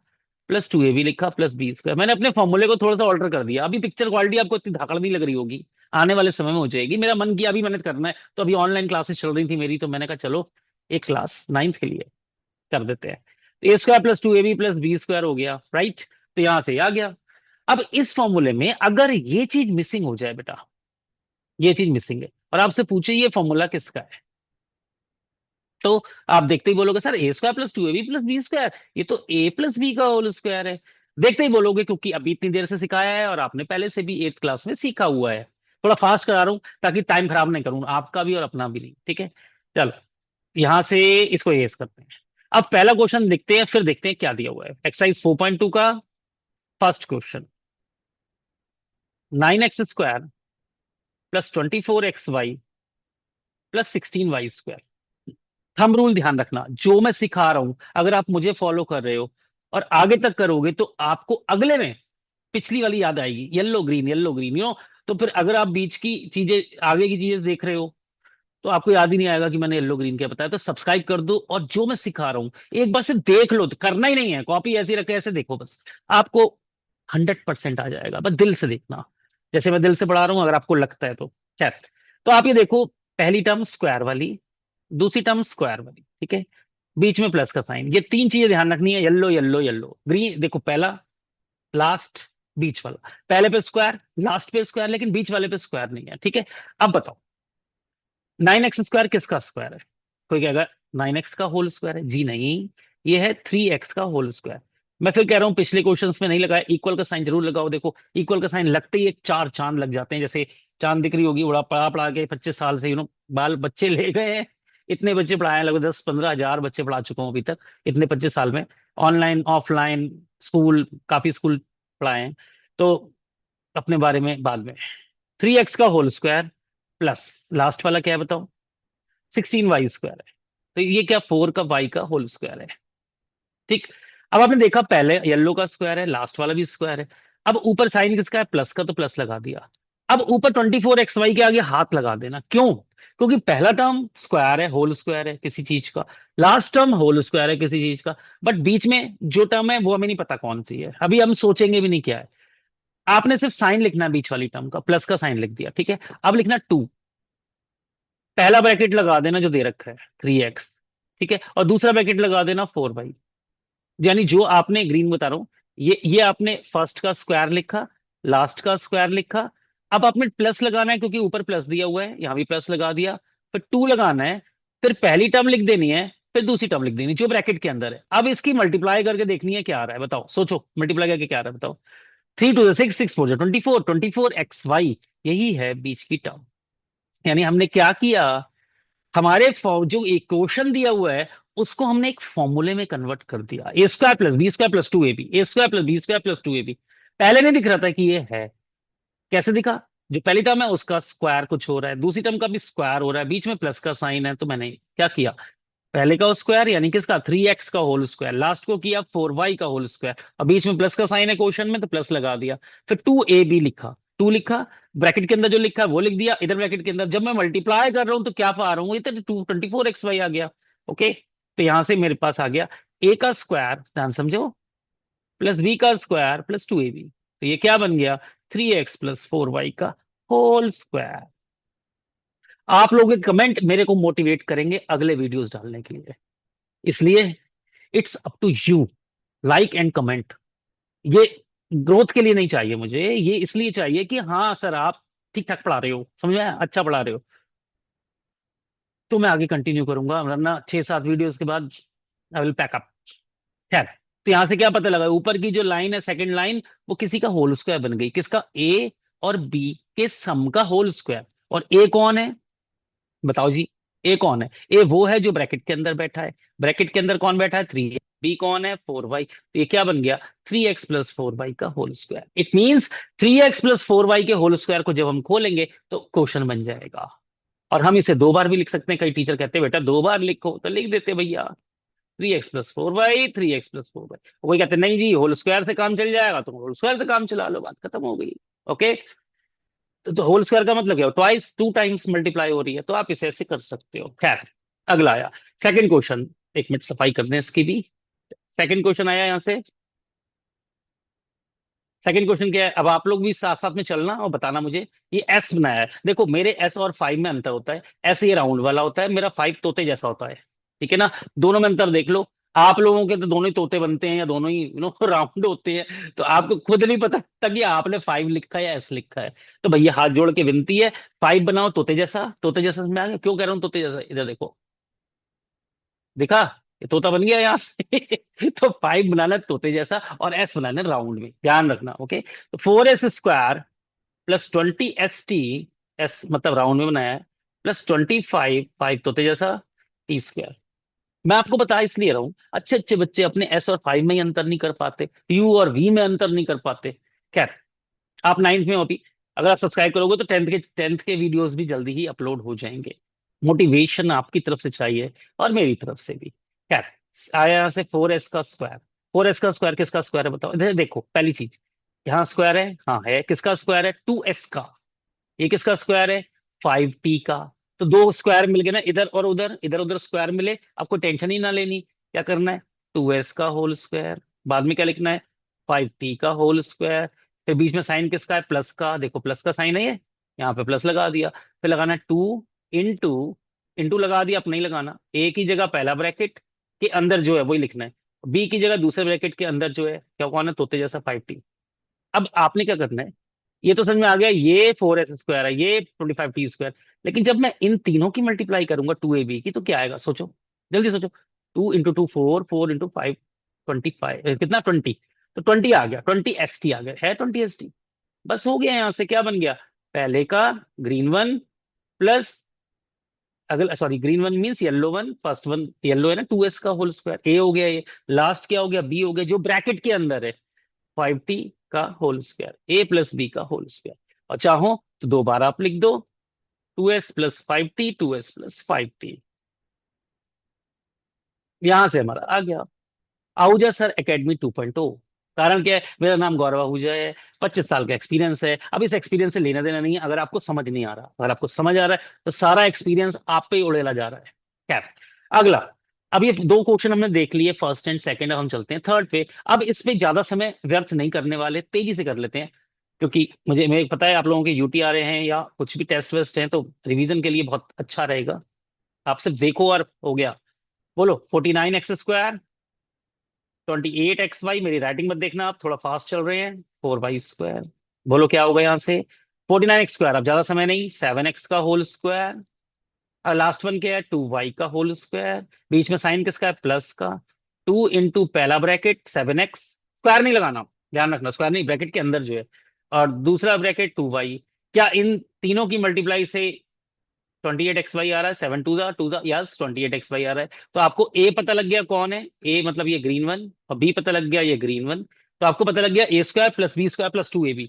प्लस 2ab लिखा प्लस b²। मैंने अपने फॉर्मूले को थोड़ा सा ऑल्टर कर दिया। अभी पिक्चर क्वालिटी आपको इतनी धाकड़ नहीं लग रही होगी, आने वाले समय में हो जाएगी। मेरा मन किया अभी मैंने करना है, तो अभी ऑनलाइन क्लासेस चल रही थी मेरी, तो मैंने कहा चलो एक क्लास 9th के लिए कर देते हैं। तो a² प्लस 2ab + b² हो गया, राइट। तो यहां से आ गया। अब इस फॉर्मूले में अगर ये चीज मिसिंग हो जाए बेटा, ये चीज मिसिंग है, और आपसे पूछे ये फॉर्मूला किसका है, तो आप देखते ही बोलोगे सर a² + 2ab + b², ये तो a + b का होल स्क्वायर है। देखते ही बोलोगे, क्योंकि अभी इतनी देर से सिखाया है और आपने पहले से भी 8th क्लास में सीखा हुआ है। थोड़ा फास्ट करा रहा हूं ताकि टाइम खराब नहीं करूं आपका भी और अपना भी नहीं, ठीक है। चलो, यहां से इसको एस करते हैं। अब पहला क्वेश्चन देखते हैं, फिर देखते हैं क्या दिया हुआ है। एक्सरसाइज 4.2 का first question. 9x² plus 24xy plus 16y²। Thumb rule ध्यान रखना, जो मैं सिखा रहा हूं अगर आप मुझे फॉलो कर रहे हो और आगे तक करोगे तो आपको अगले में पिछली वाली याद आएगी, येलो ग्रीन येलो ग्रीन, तो फिर अगर आप बीच की चीजें, आगे की चीजें देख रहे हो तो आपको याद ही नहीं आएगा कि मैंने येलो ग्रीन क्या बताया। तो सब्सक्राइब कर दो, और जो मैं सिखा रहा हूं एक बार से देख लो, तो करना ही नहीं है, कॉपी ऐसी रखे ऐसे देखो बस, आपको 100% आ जाएगा। बस दिल से देखना, जैसे मैं दिल से पढ़ा रहा हूं, अगर आपको लगता है तो। खैर, तो आप ये देखो, पहली टर्म स्क्वायर वाली, दूसरी टर्म स्क्वायर वाली, ठीक है। बीच में प्लस का साइन, ये तीन चीजें ध्यान रखनी है, येलो येलो येलो ग्रीन। देखो पहला, लास्ट, बीच वाला, पहले पे स्क्वायर लास्ट पे स्क्वायर, लेकिन बीच वाले पे स्क्वायर नहीं है, ठीक है। अब बताओ 9x² किसका स्क्वायर है? कोई कहेगा 9x का होल स्क्वायर है। जी नहीं, ये है 3x का होल स्क्वायर। मैं फिर कह रहा हूं, पिछले क्वेश्चंस में नहीं लगाया, इक्वल का साइन जरूर लगाओ। देखो इक्वल का साइन लगते ही एक चार चांद लग जाते हैं, जैसे चांद दिख रही होगी, उड़ा पड़ा पड़ा के 25 साल से बाल बच्चे ले गए हैं, इतने बच्चे पढ़ाए हैं, लगभग 10-15 हजार बच्चे पढ़ा चुका हूँ अभी तक इतने 25 साल में। ऑनलाइन ऑफलाइन स्कूल, काफी स्कूल पढ़ाए हैं। तो अपने बारे में बाद में। 3x का होल स्क्वायर प्लस लास्ट वाला क्या है बताओ? 16y स्क्वायर है। तो ये क्या 4 का y का होल स्क्वायर है। ठीक। अब आपने देखा पहले येलो का स्क्वायर है, लास्ट वाला भी स्क्वायर है। अब ऊपर साइन किसका है? प्लस का, तो प्लस लगा दिया। अब ऊपर 24xy के आगे हाथ लगा देना। क्यों? क्योंकि पहला टर्म स्क्वायर है, होल स्क्वायर है किसी चीज का। लास्ट टर्म होल स्क्वायर है किसी चीज का। बट बीच में जो टर्म है वो हमें नहीं पता कौन सी है, अभी हम सोचेंगे भी नहीं क्या है। आपने सिर्फ साइन लिखना है बीच वाली टर्म का, प्लस का साइन लिख दिया, ठीक है। अब लिखना 2, पहला ब्रैकेट लगा देना जो दे रखा है 3x, ठीक है, और दूसरा ब्रैकेट लगा देना 4y। यानी जो आपने ग्रीन बता रहा हूं, ये आपने फर्स्ट का स्क्वायर लिखा, लास्ट का स्क्वायर लिखा। अब आपने प्लस लगाना है क्योंकि ऊपर प्लस दिया हुआ है, यहां भी प्लस लगा दिया। फिर 2 लगाना है, फिर पहली टर्म लिख देनी है, फिर दूसरी टर्म लिख देनी जो ब्रैकेट के अंदर है। अब इसकी मल्टीप्लाई करके देखनी है क्या आ रहा है, बताओ, सोचो मल्टीप्लाई करके क्या आ रहा है बताओ। 3 to the 6, 6 4 24, 24xy, यही है बीच की टर्म। यानी हमने क्या किया, हमारे जो एक क्वेश्चन दिया हुआ है उसको हमने एक फॉर्मूले में कन्वर्ट कर दिया। a² + b² + 2ab, a² + b² + 2ab। पहले नहीं दिख रहा था कि ये है। कैसे दिखा? जो पहली टर्म है उसका स्क्वायर कुछ हो रहा है, दूसरी टर्म का भी स्क्वायर हो रहा है, बीच में प्लस का साइन है, तो मैंने क्या किया, पहले का स्क्वायर यानी किसका 3x का होल स्क्वायर, लास्ट को किया 4y का होल स्क्वायर, और बीच में प्लस का साइन है क्वेश्चन में तो प्लस लगा दिया। फिर 2ab लिखा, 2 लिखा, ब्रैकेट के अंदर जो लिखा है वो लिख दिया, इधर ब्रैकेट के अंदर जब मैं मल्टीप्लाई कर रहा हूं तो क्या पा रहा हूँ, ये तो 24xy आ गया। ओके। तो यहां से मेरे पास आ गया a² ध्यान समझो, +b² + 2ab। तो ये क्या बन गया, 3x + 4y का होल स्क्वायर। आप लोगों के कमेंट मेरे को मोटिवेट करेंगे अगले वीडियोस डालने के लिए, इसलिए it's up to you, like and comment. ये ग्रोथ के लिए नहीं चाहिए मुझे, ये इसलिए चाहिए कि हाँ सर आप ठीक ठाक पढ़ा रहे हो, समझ में आया? अच्छा पढ़ा रहे हो, तो मैं आगे कंटिन्यू करूंगा, वरना 6-7 वीडियोस के बाद आई विल पैक अप। खैर, तो यहां से क्या पता लगा, ऊपर की जो लाइन है सेकंड लाइन, वो किसी का होल स्क्वायर बन गई, किसका, ए और बी के सम का होल स्क्वायर। और ए कौन है बताओ जी? ए कौन है? ए वो है जो ब्रैकेट के अंदर बैठा है, ब्रैकेट के अंदर कौन बैठा है, 3। बी कौन है, 4y। तो ये क्या बन गया, 3x + 4y का whole square. It means 3x + 4y के होल स्क्वायर को जब हम खोलेंगे तो क्वेश्चन बन जाएगा। और हम इसे 2 बार भी लिख सकते हैं, कई टीचर कहते हैं बेटा 2 बार लिखो, तो लिख देते भैया 3x + 4y, 3x + 4y। कोई कहते नहीं जी होल स्क्वायर से काम चल जाएगा, तो होल स्क्वायर से काम चला लो, बात खत्म हो गई। ओके। तो होल स्क्वायर का मतलब क्या हो, ट्वाइस, 2 टाइम्स मल्टीप्लाई हो रही है, तो आप इसे ऐसे कर सकते हो। खैर, अगला आया सेकंड क्वेश्चन। एक मिनट सफाई कर दें इसकी भी। सेकंड क्वेश्चन आया यहां से। सेकंड क्वेश्चन क्या है, अब आप लोग भी साथ साथ में चलना और बताना मुझे। ये एस बनाया है, देखो मेरे एस और 5 में अंतर होता है। एस ये राउंड वाला होता है, मेरा 5 तोते जैसा होता है, ठीक है ना। दोनों में अंतर देख लो। आप लोगों के तो दोनों ही तोते बनते हैं या दोनों ही राउंड होते हैं, तो आपको खुद नहीं पता तक कि आपने 5 लिखा है या एस लिखा है। तो भैया हाथ जोड़ के विनती है, 5 बनाओ तोते जैसा। तोते जैसा समझ में आ गया क्यों कह रहा हूँ तोते जैसा? इधर देखो, दिखा, ये तोता बन गया यहाँ से। तो 5 बनाना है तोते जैसा और एस बनाना है राउंड में, ध्यान रखना। ओके। तो 4s² +20st, एस मतलब राउंड में बनाया है, +25, 5 तोते जैसा, t²। मैं आपको बता इसलिए रहा हूं, अच्छे अच्छे बच्चे अपने एस और 5 में ही अंतर नहीं कर पाते, यू और वी में अंतर नहीं कर पाते। खैर, आप 9th में हो अभी, अगर आप सब्सक्राइब करोगे तो 10th के वीडियोस भी जल्दी ही अपलोड हो जाएंगे। मोटिवेशन आपकी तरफ से चाहिए और मेरी तरफ से भी। खैर, आया यहाँ से 4s²। 4s² किसका स्क्वायर है बताओ? इधर देखो, पहली चीज, यहाँ स्क्वायर है, हाँ है, किसका स्क्वायर है, 2s का। ये किसका स्क्वायर है, 5t का। तो दो स्क्वायर मिल गए ना, इधर और उधर, इधर उधर स्क्वायर मिले, आपको टेंशन ही ना लेनी। क्या करना है, 2s का होल स्क्वायर, बाद में क्या लिखना है, 5t का होल स्क्वायर। फिर बीच में साइन किसका है, प्लस का, देखो प्लस का साइन है ये, यहाँ पे प्लस लगा दिया। फिर लगाना है 2 इंटू, इंटू लगा दिया, अब नहीं लगाना, ए की जगह पहला ब्रैकेट के अंदर जो है वही लिखना है, बी की जगह दूसरे ब्रैकेट के अंदर जो है क्या, कौन है, तोते जैसा 5t। अब आपने क्या करना है, ये तो समझ में आ गया, ये 4s² है, ये 25t²। लेकिन जब मैं इन तीनों की मल्टीप्लाई करूंगा 2ab की, तो क्या आएगा सोचो, जल्दी सोचो। 2 × 2 4, 4 × 5 25, कितना, 20। तो 20 आ गया, 20st आ गया, है 20st। बस हो गया, यहां से क्या बन गया, पहले का ग्रीन वन प्लस अगला sorry green one means yellow one, first one yellow है ना, 2s का होल स्क्वायर, ए हो गया ये, लास्ट क्या हो गया, बी हो गया, जो ब्रैकेट के अंदर है 5t का होल स्क्वायर, ए प्लस बी का होल स्क्वायर। और चाहो तो दो बार आप लिख दो, 2s+5t, 2s+5t। यहां से हमारा आ गया आहूजा सर एकेडमी 2.0। कारण क्या है, मेरा नाम गौरव आहूजा है, 25 साल का एक्सपीरियंस है। अब इस एक्सपीरियंस से लेना देना नहीं है, अगर आपको समझ नहीं आ रहा, अगर आपको समझ आ रहा है तो सारा एक्सपीरियंस आप पे ही उड़ेला जा रहा है। क्या अगला, अब ये दो क्वेश्चन हमने देख लिए, फर्स्ट एंड सेकंड, अब हम चलते हैं थर्ड पे। अब इस पे ज्यादा समय व्यर्थ नहीं करने वाले, तेजी से कर लेते हैं, क्योंकि मुझे पता है आप लोगों के यूटी आ रहे हैं या कुछ भी टेस्ट वेस्ट हैं, तो रिवीजन के लिए बहुत अच्छा रहेगा। आप सिर्फ देखो और हो गया। बोलो 49x², 28xy, मेरी राइटिंग मत देखना, आप थोड़ा फास्ट चल रहे हैं, 4y²। बोलो क्या होगा यहाँ से, 49x², अब ज्यादा समय नहीं, 7x का होल स्क्वायर, और लास्ट वन क्या है, 2y का होल स्क्वायर, बीच में साइन किसका है, प्लस का, 2 इंटू पहला ब्रैकेट 7x, स्क्वायर नहीं लगाना, ध्यान रखना स्क्वायर नहीं, ब्रैकेट के अंदर जो है, और दूसरा ब्रैकेट 2y। क्या इन तीनों की मल्टीप्लाई से 28xy आ रहा है, 7 टू द यस 28xy आ रहा है। तो आपको ए पता लग गया कौन है, ए मतलब ये ग्रीन वन, और बी पता लग गया ये ग्रीन वन, तो आपको पता लग गया a² + b² + 2ab।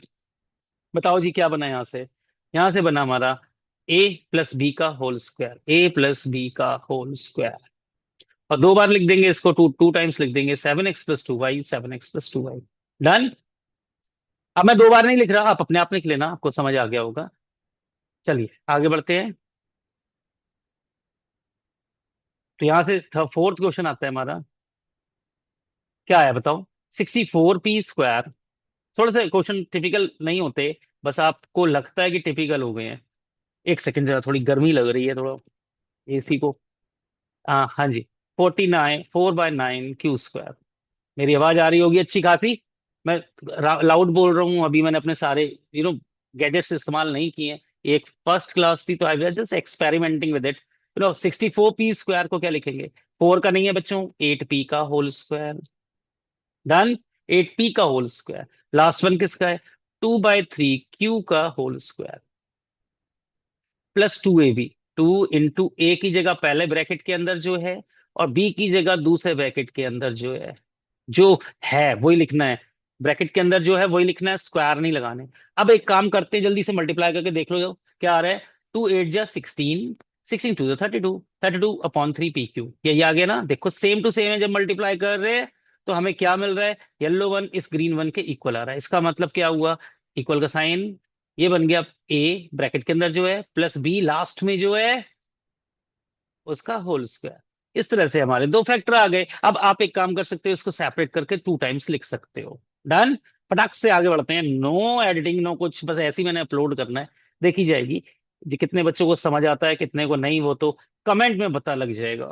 बताओ जी क्या बना यहाँ से, यहाँ से बना हमारा a+b का होल स्क्वायर, a+b का होल स्क्वायर। और दो बार लिख देंगे इसको, टू टू टाइम्स लिख देंगे, 7x+2y, 7x+2y। डन। अब मैं दो बार नहीं लिख रहा, आप अपने आप लिख लेना, आपको समझ आ गया होगा। चलिए आगे बढ़ते हैं। तो यहां से फोर्थ क्वेश्चन आता है हमारा, क्या है बताओ, 64p²। थोड़ा सा क्वेश्चन टिपिकल नहीं होते, बस आपको लगता है कि टिपिकल हो गए हैं। एक सेकंड, जरा थोड़ी गर्मी लग रही है, थोड़ा एसी को। हाँ जी, 49 4/9 Q²। मेरी आवाज आ रही होगी अच्छी खासी, मैं लाउड बोल रहा हूँ, अभी मैंने अपने सारे गैजेट्स इस्तेमाल नहीं किए हैं। एक फर्स्ट क्लास थी तो I was just experimenting with it. 64p² को क्या लिखेंगे, 4 का नहीं है बच्चों, 8p का होल स्क्वायर। डन। 8p का होल स्क्वायर, लास्ट वन किसका है, 2/3 Q का whole square, +2ab। 2 into A की जगह पहले ब्रैकेट के अंदर जो है, और बी की जगह दूसरे ब्रैकेट के अंदर जो है, जो है वही लिखना है, ब्रैकेट के अंदर जो है वही लिखना है, स्क्वायर नहीं लगाने। अब एक काम करते हैं, जल्दी से मल्टीप्लाई करके देख लो जो क्या आ रहा है, 2 8 जा 16, 16 2 जा 32, 32/3 PQ, यही आ गया ना। देखो सेम टू सेम है, जब मल्टीप्लाई कर रहे हैं तो हमें क्या मिल रहा है, येलो वन इस ग्रीन वन के इक्वल आ रहा है, इसका मतलब क्या हुआ, इक्वल का साइन ये बन गया, ए ब्रैकेट के अंदर जो है प्लस बी लास्ट में जो है उसका होल स्क्वायर। इस तरह से हमारे दो फैक्टर आ गए। अब आप एक काम कर सकते हो, इसको सेपरेट करके 2 टाइम्स लिख सकते हो। डन। फटाक से आगे बढ़ते हैं, नो एडिटिंग नो कुछ, बस ऐसे ही मैंने अपलोड करना है, देखी जाएगी जी कितने बच्चों को समझ आता है कितने को नहीं, वो तो कमेंट में पता लग जाएगा।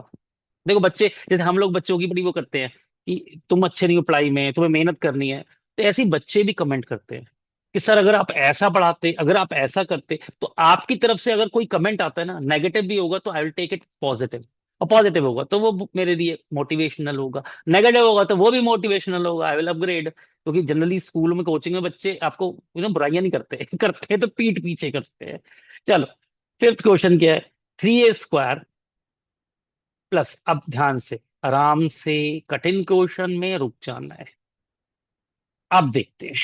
देखो बच्चे, जैसे हम लोग बच्चों की बड़ी वो करते हैं कि तुम अच्छे नहीं हो पढ़ाई में, तुम्हें मेहनत करनी है, तो ऐसे ही बच्चे भी कमेंट करते हैं कि सर अगर आप ऐसा पढ़ाते, अगर आप ऐसा करते, तो आपकी तरफ से अगर कोई कमेंट आता है ना, नेगेटिव भी होगा तो I will take it positive, और पॉजिटिव होगा तो वो मेरे लिए मोटिवेशनल होगा, नेगेटिव होगा तो वो भी मोटिवेशनल होगा, आई विल अपग्रेड। क्योंकि जनरली स्कूल में कोचिंग में बच्चे आपको बुराइयां नहीं करते करते तो पीठ पीछे करते हैं। चलो फिफ्थ क्वेश्चन क्या है, 3a² प्लस, अब ध्यान से आराम से, कठिन क्वेश्चन में रुक जाना है। अब देखते हैं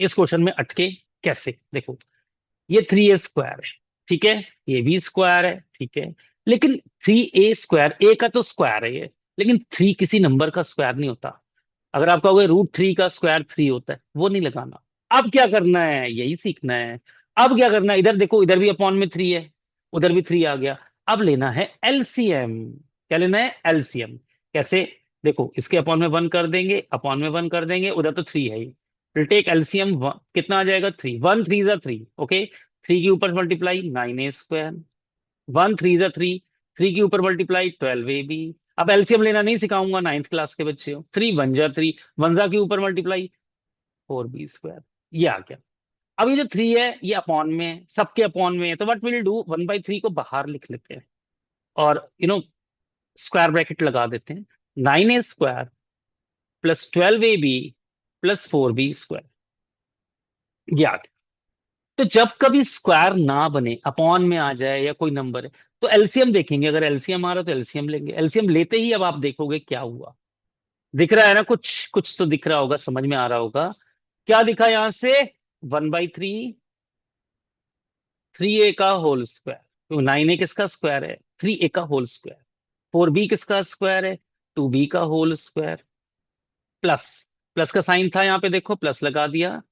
इस क्वेश्चन में अटके कैसे। देखो ये 3a² है, ठीक है, ये भी स्क्वायर है, ठीक है, लेकिन 3a², ए का तो स्क्वायर है ये, लेकिन 3 किसी नंबर का स्क्वायर नहीं होता। अगर आप कहोगे √3 का स्क्वायर 3 होता है, वो नहीं लगाना। अब क्या करना है, यही सीखना है। अब क्या करना है, इधर देखो, इधर भी अपॉन में 3 है, उधर भी 3 आ गया। अब लेना है एलसीएम। क्या लेना है, एलसीएम। कैसे, देखो इसके अपॉन में 1 कर देंगे, अपॉन में 1 कर देंगे, उधर तो 3 है ही, विल टेक एलसीएम, कितना आ जाएगा, 3, 1 3 जा 3, ओके, 3 के ऊपर मल्टीप्लाई 9a², 1 3 जा 3, 3 के ऊपर मल्टीप्लाई 12ab। अब एलसीएम लेना नहीं सिखाऊंगा, 9th क्लास के बच्चे हो, 3 1 जा 3, 1 के ऊपर मल्टीप्लाई 4b², ये आ गया। अब ये जो 3 है ये अपॉन में है, सबके अपॉन में है, तो व्हाट विल डू, 1/3 को बाहर लिख लेते हैं, और स्क्वायर ब्रैकेट लगा देते हैं, 9a² + 12ab + 4b², ये आ गया। तो जब कभी स्क्वायर ना बने, अपॉन में आ जाए या कोई नंबर है, तो एलसीएम देखेंगे, अगर एलसीएम आ रहा है तो एलसीएम लेंगे। एलसीएम लेते ही अब आप देखोगे क्या हुआ। दिख रहा है ना, कुछ कुछ तो दिख रहा होगा, समझ में आ रहा होगा। क्या दिखा यहां से? 1/3, 3a का होल स्क्वायर। तो 9a किसका स्क्वायर है? 3a का होल स्क्वायर। 4b किसका स्क्वायर है? 2b का होल स्क्वायर। प्लस, प्लस का साइन था यहाँ पे, देखो प्लस लगा दिया।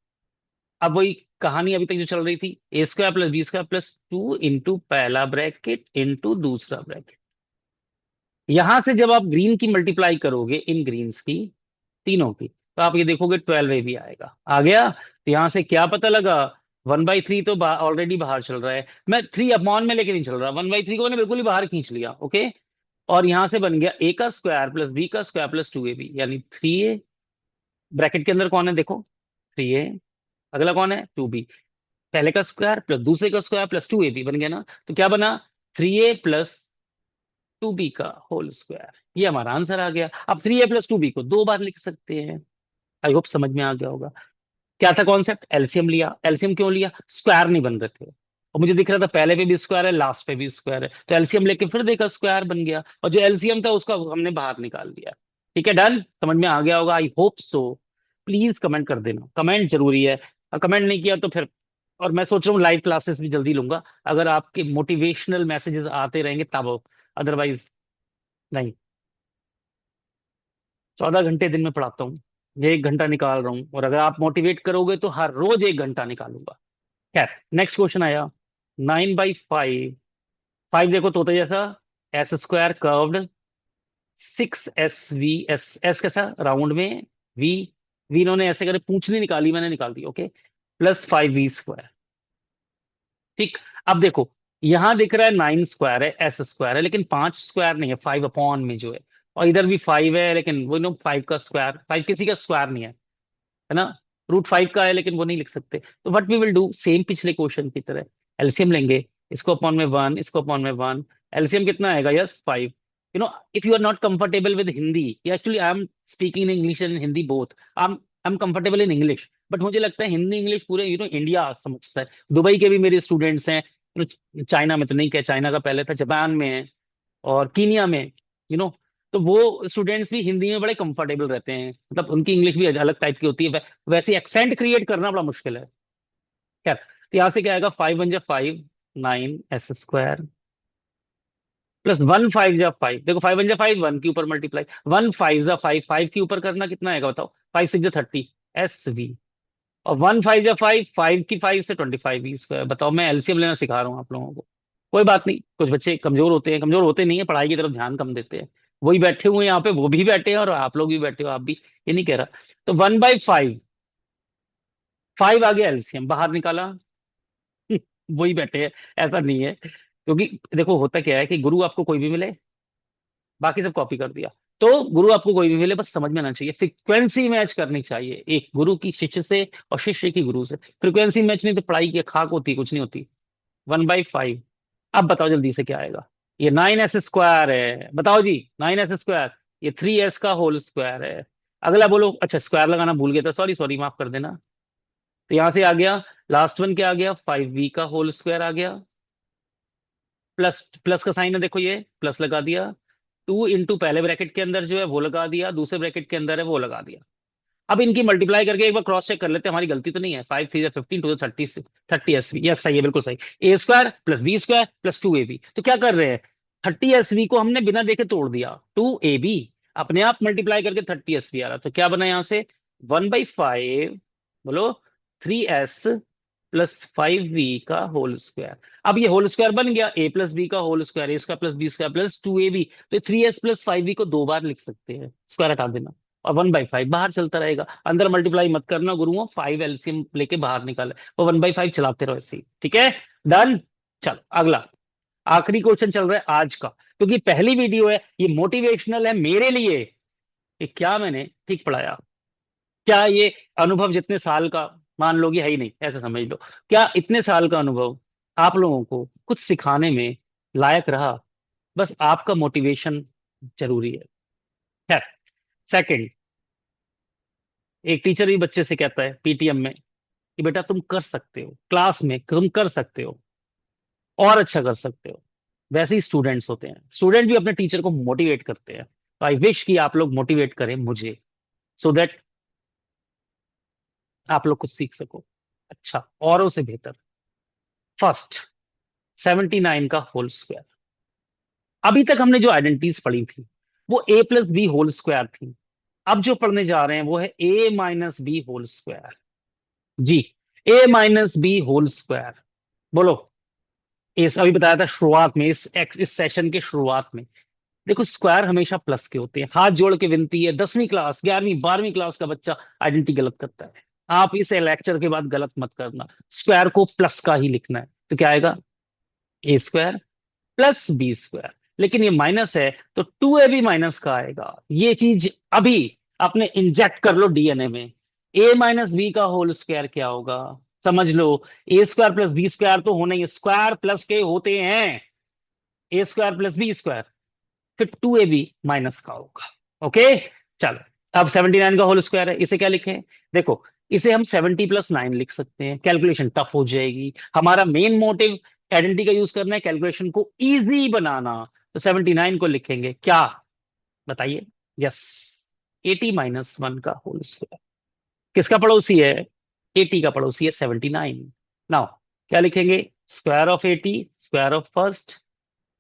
अब वही कहानी अभी तक जो चल रही थी, A square plus B square plus 2 into पहला ब्रैकेट इंटू दूसरा ब्रैकेट। यहां से जब आप ग्रीन की मल्टीप्लाई करोगे, इन ग्रीन्स की, तीनों की, तो आप ये देखोगे 12a भी आएगा। आ गया? तो यहां से क्या पता लगा? 1/3 तो ऑलरेडी बाहर चल रहा है। मैं 3 अपॉन में लेके नहीं चल रहा, 1/3 को मैंने बिल्कुल ही बाहर खींच लिया। ओके। और यहां से बन गया a का स्क्वायर प्लस b का स्क्वायर प्लस 2ab, यानी 3a। ब्रैकेट के अंदर कौन है देखो? 3a। अगला कौन है? 2b। पहले का स्क्वायर प्लस दूसरे का स्क्वायर प्लस 2ab बन गया ना। तो क्या बना? 3a प्लस 2b का होल स्क्वायर। ये हमारा आंसर आ गया। अब 3a प्लस 2b को 2 बार लिख सकते हैं। आई होप समझ में आ गया होगा। क्या था कॉन्सेप्ट? एलसीएम लिया। एलसीएम क्यों लिया? स्क्वायर नहीं बन रहे थे, और मुझे दिख रहा था पहले पे भी स्क्वायर है, लास्ट पे भी स्क्वायर है, तो एलसीएम लेके फिर देखा स्क्वायर बन गया, और जो एलसीएम था उसका हमने बाहर निकाल दिया। ठीक है, डन। समझ में आ गया होगा, I hope so. Please comment कर देना, कमेंट जरूरी है। और कमेंट नहीं किया तो फिर, और मैं सोच रहा हूँ लाइव क्लासेस भी जल्दी लूंगा, अगर आपके मोटिवेशनल मैसेजेस आते रहेंगे तब, अदरवाइज नहीं। 14 घंटे दिन में पढ़ाता हूँ, ये 1 घंटा निकाल रहा हूँ, और अगर आप मोटिवेट करोगे तो हर रोज 1 घंटा निकालूंगा। खैर, नेक्स्ट क्वेश्चन आया। 9/5। 5 देखो तोते जैसा, S square curved, 6 SV, S कैसा? राउंड में। वी, वी इन्होंने ऐसे करे, पूंछनी निकाली, मैंने निकाल दी। ओके। Plus 5V square. ठीक। अब देखो, यहां दिख रहा है 9 स्क्वायर है, एस स्क्वायर है, लेकिन 5 स्क्वायर नहीं है, 5 अपॉन में जो है। और इधर भी 5 है, लेकिन वो 5 का स्क्वायर, 5 किसी का स्क्वायर नहीं है ना। √5 का है, लेकिन वो नहीं लिख सकते। तो what we will do, same पिछले क्वेश्चन की तरह, एलसीएम लेंगे। इसको अपॉन में 1, इसको अपॉन में 1। एलसीएम कितना आएगा? Yes, 5। If you are not comfortable with Hindi, actually I am speaking in English and Hindi both. I am comfortable in English, but मुझे लगता है हिंदी इंग्लिश पूरे इंडिया समझता है। दुबई के भी मेरे स्टूडेंट्स हैं। चाइना में तो नहीं, क्या चाइना का पहले था, जापान में है, और कीनिया में। यू नो तो वो स्टूडेंट्स भी हिंदी में बड़े कंफर्टेबल रहते हैं, मतलब उनकी इंग्लिश भी अलग टाइप की होती है। वैसे एक्सेंट क्रिएट करना बड़ा मुश्किल है। खैर, तो यहाँ से क्या आएगा? 5 1 जा 5, 9 S स्क्वायर प्लस 1 5 जा 5। देखो 5 1 जा 5, 1 के ऊपर मल्टीप्लाई, 1 5 जा 5, 5 के ऊपर करना कितना आएगा बताओ? 5 6 जा 30, SV। और 1 5 जा 5, 5 की 5 से 25V स्क्वायर। बताओ, मैं एलसीएम लेना सिखा रहा हूँ आप लोगों को। कोई बात नहीं, कुछ बच्चे कमजोर होते हैं, कमजोर होते नहीं है, पढ़ाई की तरफ ध्यान कम देते हैं। वही बैठे हुए हैं यहाँ पे, वो भी बैठे हैं, और आप लोग भी बैठे हो, आप भी, ये नहीं कह रहा। तो 1/5, 5 आ गया, एलसीएम बाहर निकाला। वही बैठे हैं, ऐसा नहीं है, क्योंकि देखो होता क्या है कि गुरु आपको कोई भी मिले, बाकी सब कॉपी कर दिया। तो गुरु आपको कोई भी मिले, बस समझ में आना चाहिए, फ्रिक्वेंसी मैच करनी चाहिए, एक गुरु की शिष्य से और शिष्य की गुरु से। फ्रिक्वेंसी मैच नहीं तो पढ़ाई की खाक होती, कुछ नहीं होती। 1/5। अब बताओ जल्दी से क्या आएगा? ये 9S स्क्वायर है, बताओ जी। 9S स्क्वायर, ये 3S का होल स्क्वायर है। अगला बोलो, अच्छा स्क्वायर लगाना भूल गया था, सॉरी सॉरी, माफ कर देना। तो यहां से आ गया, लास्ट वन क्या आ गया? 5V का होल स्क्वायर आ गया। प्लस, प्लस का साइन है देखो, ये प्लस लगा दिया। 2 इंटू पहले ब्रैकेट के अंदर जो है वो लगा दिया, दूसरे ब्रैकेट के अंदर है वो लगा दिया। अब इनकी मल्टीप्लाई करके एक बार क्रॉस चेक कर लेते हैं, हमारी गलती तो नहीं है। 5 3 जा 15, 2 30, 30SV, यस सही है, बिल्कुल सही। A square plus B square plus 2AB। तो क्या कर रहे हैं? 30SV को हमने बिना देखे तोड़ दिया, 2AB अपने आप मल्टीप्लाई करके 30SV आ रहा। तो क्या बना यहां से? 1/5, बोलो, 3S प्लस 5V का होल स्क्वायर। अब ये होल स्क्वायर बन गया, A प्लस बी का whole square, A square plus B square plus 2AB। तो 3S प्लस 5V को 2 बार लिख सकते हैं, स्क्वायर हटा देना, और 1/5 बाहर चलता रहेगा। अंदर मल्टीप्लाई मत करना गुरुओं, 5 एलसीएम लेके बाहर निकाले, वो 1/5 चलाते रहो ऐसे ही। ठीक है, डन। चलो अगला, आखिरी क्वेश्चन चल रहा है आज का, क्योंकि पहली वीडियो है, ये मोटिवेशनल है मेरे लिए कि क्या मैंने ठीक पढ़ाया, क्या ये अनुभव जितने साल का, मान लो कि है ही नहीं ऐसा समझ लो, क्या इतने साल का अनुभव आप लोगों को कुछ सिखाने में लायक रहा? बस आपका मोटिवेशन जरूरी है। खैर, सेकंड, एक टीचर भी बच्चे से कहता है पीटीएम में कि बेटा तुम कर सकते हो, क्लास में तुम कर सकते हो, और अच्छा कर सकते हो। वैसे ही स्टूडेंट्स होते हैं, स्टूडेंट भी अपने टीचर को मोटिवेट करते हैं। तो आई विश कि आप लोग मोटिवेट करें मुझे, सो दैट आप लोग कुछ सीख सको अच्छा, औरों से बेहतर। फर्स्ट, 79 का होल स्क्वायर। अभी तक हमने जो आइडेंटिटीज पढ़ी थी वो ए प्लस बी होल स्क्वायर थी। अब जो पढ़ने जा रहे हैं वो है ए माइनस बी होल स्क्वायर। जी, ए माइनस बी होल स्क्वायर। बोलो। इस अभी बताया था शुरुआत में, इस सेशन के शुरुआत में। देखो, स्क्वायर हमेशा प्लस के होते हैं। हाथ जोड़ के विनती है, 10वीं क्लास 11वीं 12वीं क्लास का बच्चा आइडेंटिटी गलत करता है। आप इस लेक्चर के बाद गलत मत करना, स्क्वायर को प्लस का ही लिखना है। तो क्या आएगा? ए स्क्वायर प्लस बी स्क्वायर। लेकिन ये माइनस है तो 2ab माइनस का आएगा। ये चीज अभी अपने इंजेक्ट कर लो डीएनए में। ए माइनस बी का होल स्क्वायर क्या होगा? समझ लो। ए स्क्वायर प्लस बी स्क्वायर तो होना ही, स्क्वायर प्लस के होते हैं। A square plus B square, फिर 2ab माइनस का होगा। ओके, चलो। अब 79 का होल स्क्वायर है, इसे क्या लिखें? देखो, इसे हम 70 + 9 लिख सकते हैं। कैलकुलेशन टफ हो जाएगी। हमारा मेन मोटिव आइडेंटिटी का यूज करना है, कैलकुलेशन को इजी बनाना। तो 79 को लिखेंगे क्या? बताइए। यस, 80 - 1 का होल स्क्वायर। किसका पड़ोसी है? 80 का पड़ोसी है 79। नाउ क्या लिखेंगे? Square of 80, square of first,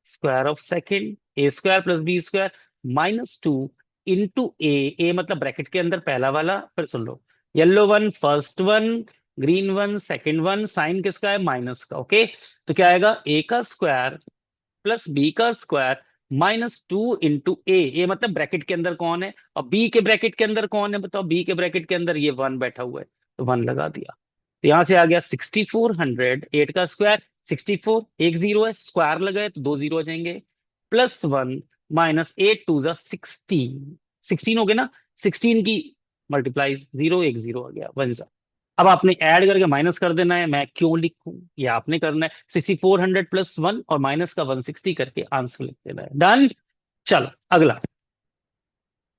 square of second, A square plus B square -2 into A. A मतलब ब्रैकेट के अंदर पहला वाला, फिर सुन लो, yellow one first one, green one second one, sign किसका है? माइनस का। ओके, तो क्या आएगा? ए का स्क्वायर प्लस बी का स्क्वायर -2 इंटू ए। ए मतलब ब्रैकेट के अंदर कौन है, और बी के ब्रैकेट के अंदर कौन है? बताओ। बी के ब्रैकेट के अंदर ये वन बैठा हुआ है, तो वन लगा दिया। तो यहां से आ गया 6400। 8 का स्क्वायर 64, एक जीरो है, स्क्वायर लगाए तो दो जीरो आ जाएंगे, +1 -8 × 2 = 16। 16 हो गया ना? 16 की मल्टीप्लाई, जीरो एक जीरो आ गया, वन। अब आपने ऐड करके माइनस कर देना है, मैं क्यों लिखूं? ये आपने करना है। 6400 + 1 और माइनस का 160 करके आंसर लिख देना है। डन। चलो अगला।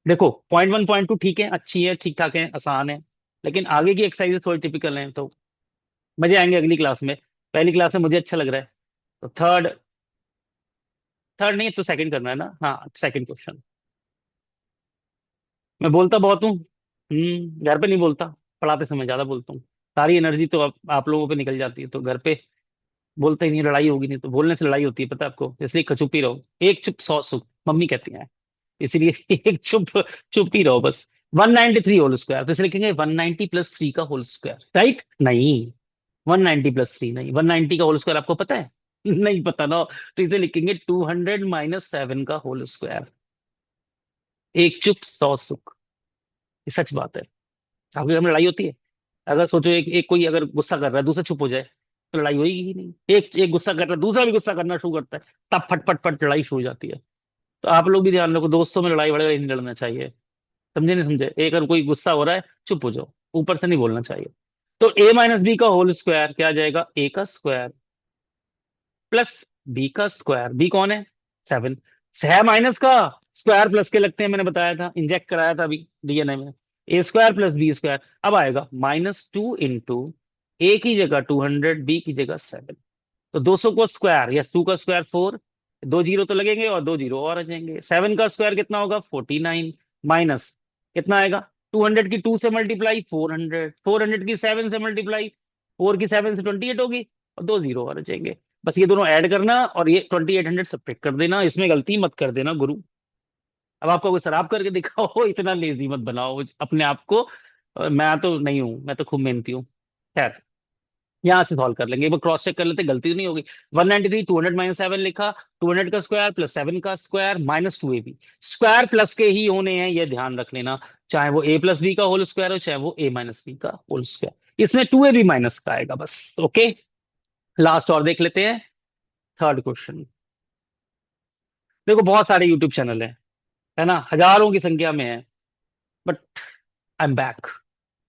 देखो, .1 .2 ठीक है, अच्छी है, ठीक ठाक है, आसान है। लेकिन आगे की एक्सरसाइज थोड़ी टिपिकल है, तो मजे आएंगे अगली क्लास में। पहली क्लास में मुझे अच्छा लग रहा है, तो थर्ड, थर्ड नहीं तो सेकंड करना है ना? हाँ, सेकंड क्वेश्चन। मैं बोलता बहुत हूँ। घर पे नहीं बोलता, पढ़ाते समय ज्यादा बोलता हूँ। सारी एनर्जी तो आप लोगों पे निकल जाती है, तो घर पे बोलते ही नहीं, लड़ाई होगी नहीं, तो बोलने से लड़ाई होती है, पता है आपको। इसलिए चुप ही रहो। एक चुप 100 सुख, मम्मी कहती हैं। इसीलिए एक चुप, चुप ही रहो बस। 193 होल स्क्वायर, तो इसे लिखेंगे 190 + 3 का होल स्क्वायर, राइट? नहीं, 190 + 3 नहीं, 190 का होल स्क्वायर आपको पता है? नहीं पता ना? तो इसे लिखेंगे 200 - 7 का होल स्क्वायर। एक चुप 100 सुख। ये सच बात है। आपके घर में लड़ाई होती है? अगर सोचो, एक कोई अगर गुस्सा कर रहा है, दूसरा चुप हो जाए, तो लड़ाई होगी ही नहीं। एक एक गुस्सा कर रहा है, दूसरा भी गुस्सा करना शुरू करता है, तब फट फट फट लड़ाई शुरू हो जाती है। तो आप लोग भी ध्यान रखो, दोस्तों में लड़ाई वगैरह नहीं लड़ना चाहिए। समझे नहीं समझे? एक अगर कोई गुस्सा हो रहा है, चुप हो जाओ, ऊपर से नहीं बोलना चाहिए। तो a - b का होल स्क्वायर क्या आ जाएगा? ए का स्क्वायर प्लस बी का स्क्वायर। बी कौन है? 7। सह माइनस का स्क्वायर प्लस के लगते हैं, मैंने बताया था, इंजेक्ट कराया था अभी डीएनए में। ए स्क्वायर प्लस बी स्क्वायर। अब आएगा -2 इंटू ए की जगह 200, बी की जगह 7। तो 200 को स्क्वायर, यस, 2 का स्क्वायर 4, दो जीरो तो लगेंगे और दो जीरो और आ जाएंगे। 7 का स्क्वायर कितना होगा? 49, माइनस कितना आएगा? 200 की 2 से मल्टीप्लाई 400, 400 की 7 से मल्टीप्लाई, 4 की 7 से 28 होगी, और दो जीरो और आ जाएंगे। बस ये दोनों ऐड करना और ये 2800 सब्ट्रैक्ट कर देना। इसमें गलती मत कर देना गुरु। अब आपको कोई शराब करके दिखाओ, इतना लेजी मत बनाओ अपने आप को। मैं तो नहीं हूं, मैं तो खूब मेहनती हूँ। खैर, यहां से सॉल्व कर लेंगे, एक बार क्रॉस चेक कर लेते, गलती तो नहीं होगी। 193, 200 - 7 लिखा, 200 का स्क्वायर प्लस 7 का स्क्वायर -2ab। स्क्वायर प्लस के ही होने हैं, ये ध्यान रख लेना। चाहे वो a + b का होल स्क्वायर हो, चाहे वो a - b का होल स्क्वायर। इसमें 2ab माइनस का आएगा बस। ओके, लास्ट और देख लेते हैं, थर्ड क्वेश्चन। देखो, बहुत सारे यूट्यूब चैनल है ना, हजारों की संख्या में है, बट आई एम बैक।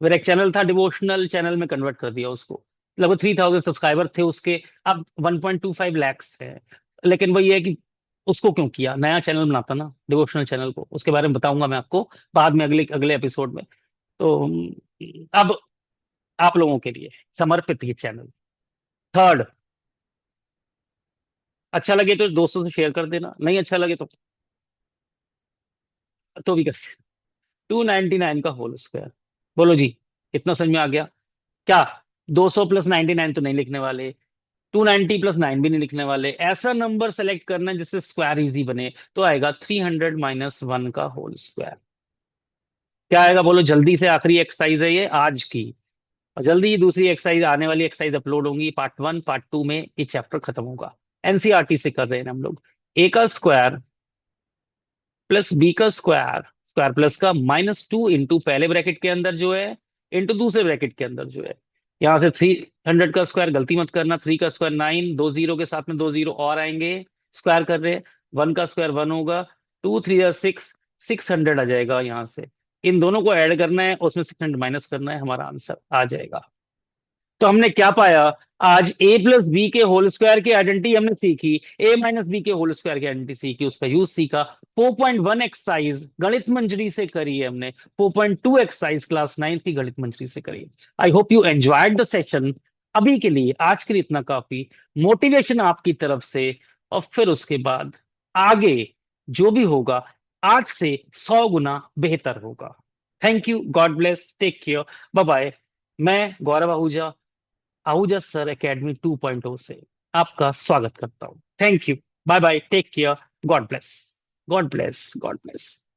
मेरा एक चैनल था डिवोशनल चैनल में, कन्वर्ट कर दिया उसको। लगभग 3000 सब्सक्राइबर थे उसके, अब 1.25 लैक्स है। लेकिन वही है कि उसको क्यों किया? नया चैनल बनाता ना डिवोशनल चैनल को, उसके बारे में बताऊंगा मैं आपको बाद में, अगले अगले एपिसोड में। तो अब आप लोगों के लिए समर्पित ये चैनल। थर्ड, अच्छा लगे तो दोस्तों से शेयर कर देना, नहीं अच्छा लगे तो भी कर। 299 का होल स्क्वायर। बोलो जी, इतना समझ में आ गया क्या? 200 + 99 तो नहीं लिखने वाले, 290 + 9 भी नहीं लिखने वाले, ऐसा नंबर सेलेक्ट करना है जिससे स्क्वायर इजी बने। तो आएगा 300 - 1 का होल स्क्वायर। क्या आएगा बोलो जल्दी से, आखिरी एक्सरसाइज है ये आज की। और जल्दी ही दूसरी एक्सरसाइज, आने वाली एक्सरसाइज अपलोड होंगी, पार्ट 1 पार्ट 2 में ये चैप्टर खत्म होगा। एनसीईआरटी से कर रहे हैं हम लोग। ए का स्क्वायर प्लस बी का स्क्वायर, स्क्वायर प्लस का -2 इंटू पहले ब्रैकेट के अंदर जो है, इंटू दूसरे ब्रैकेट के अंदर जो है। यहां से 300 का स्क्वायर, गलती मत करना, 3 का स्क्वायर 9, दो जीरो के साथ में दो जीरो और आएंगे, स्क्वायर कर रहे हैं। 1 का स्क्वायर 1 होगा, 2 3 6, 600 आ जाएगा यहाँ से। इन दोनों को ऐड करना है, उसमें 600 माइनस करना है, हमारा आंसर आ जाएगा। तो हमने क्या पाया? आज a + b के होल स्क्वायर की आइडेंटिटी हमने सीखी, a - b के होल स्क्वायर की आइडेंटिटी सीखी, उसका यूज सीखा। 4.1 एक्सरसाइज गणित मंजरी से करी है हमने, 4.2 एक्सरसाइज क्लास 9 की गणित मंजरी से करी। I hope you enjoyed the session. अभी के लिए, आज के लिए इतना काफी मोटिवेशन आपकी तरफ से। और फिर उसके बाद आगे जो भी होगा आज से 100 गुना बेहतर होगा। Thank you, God bless, take care, bye bye. मैं गौरव आहूजा, आहूजा सर एकेडमी 2.0 से आपका स्वागत करता हूं। Thank you, bye bye, take care, God bless, God bless, God bless.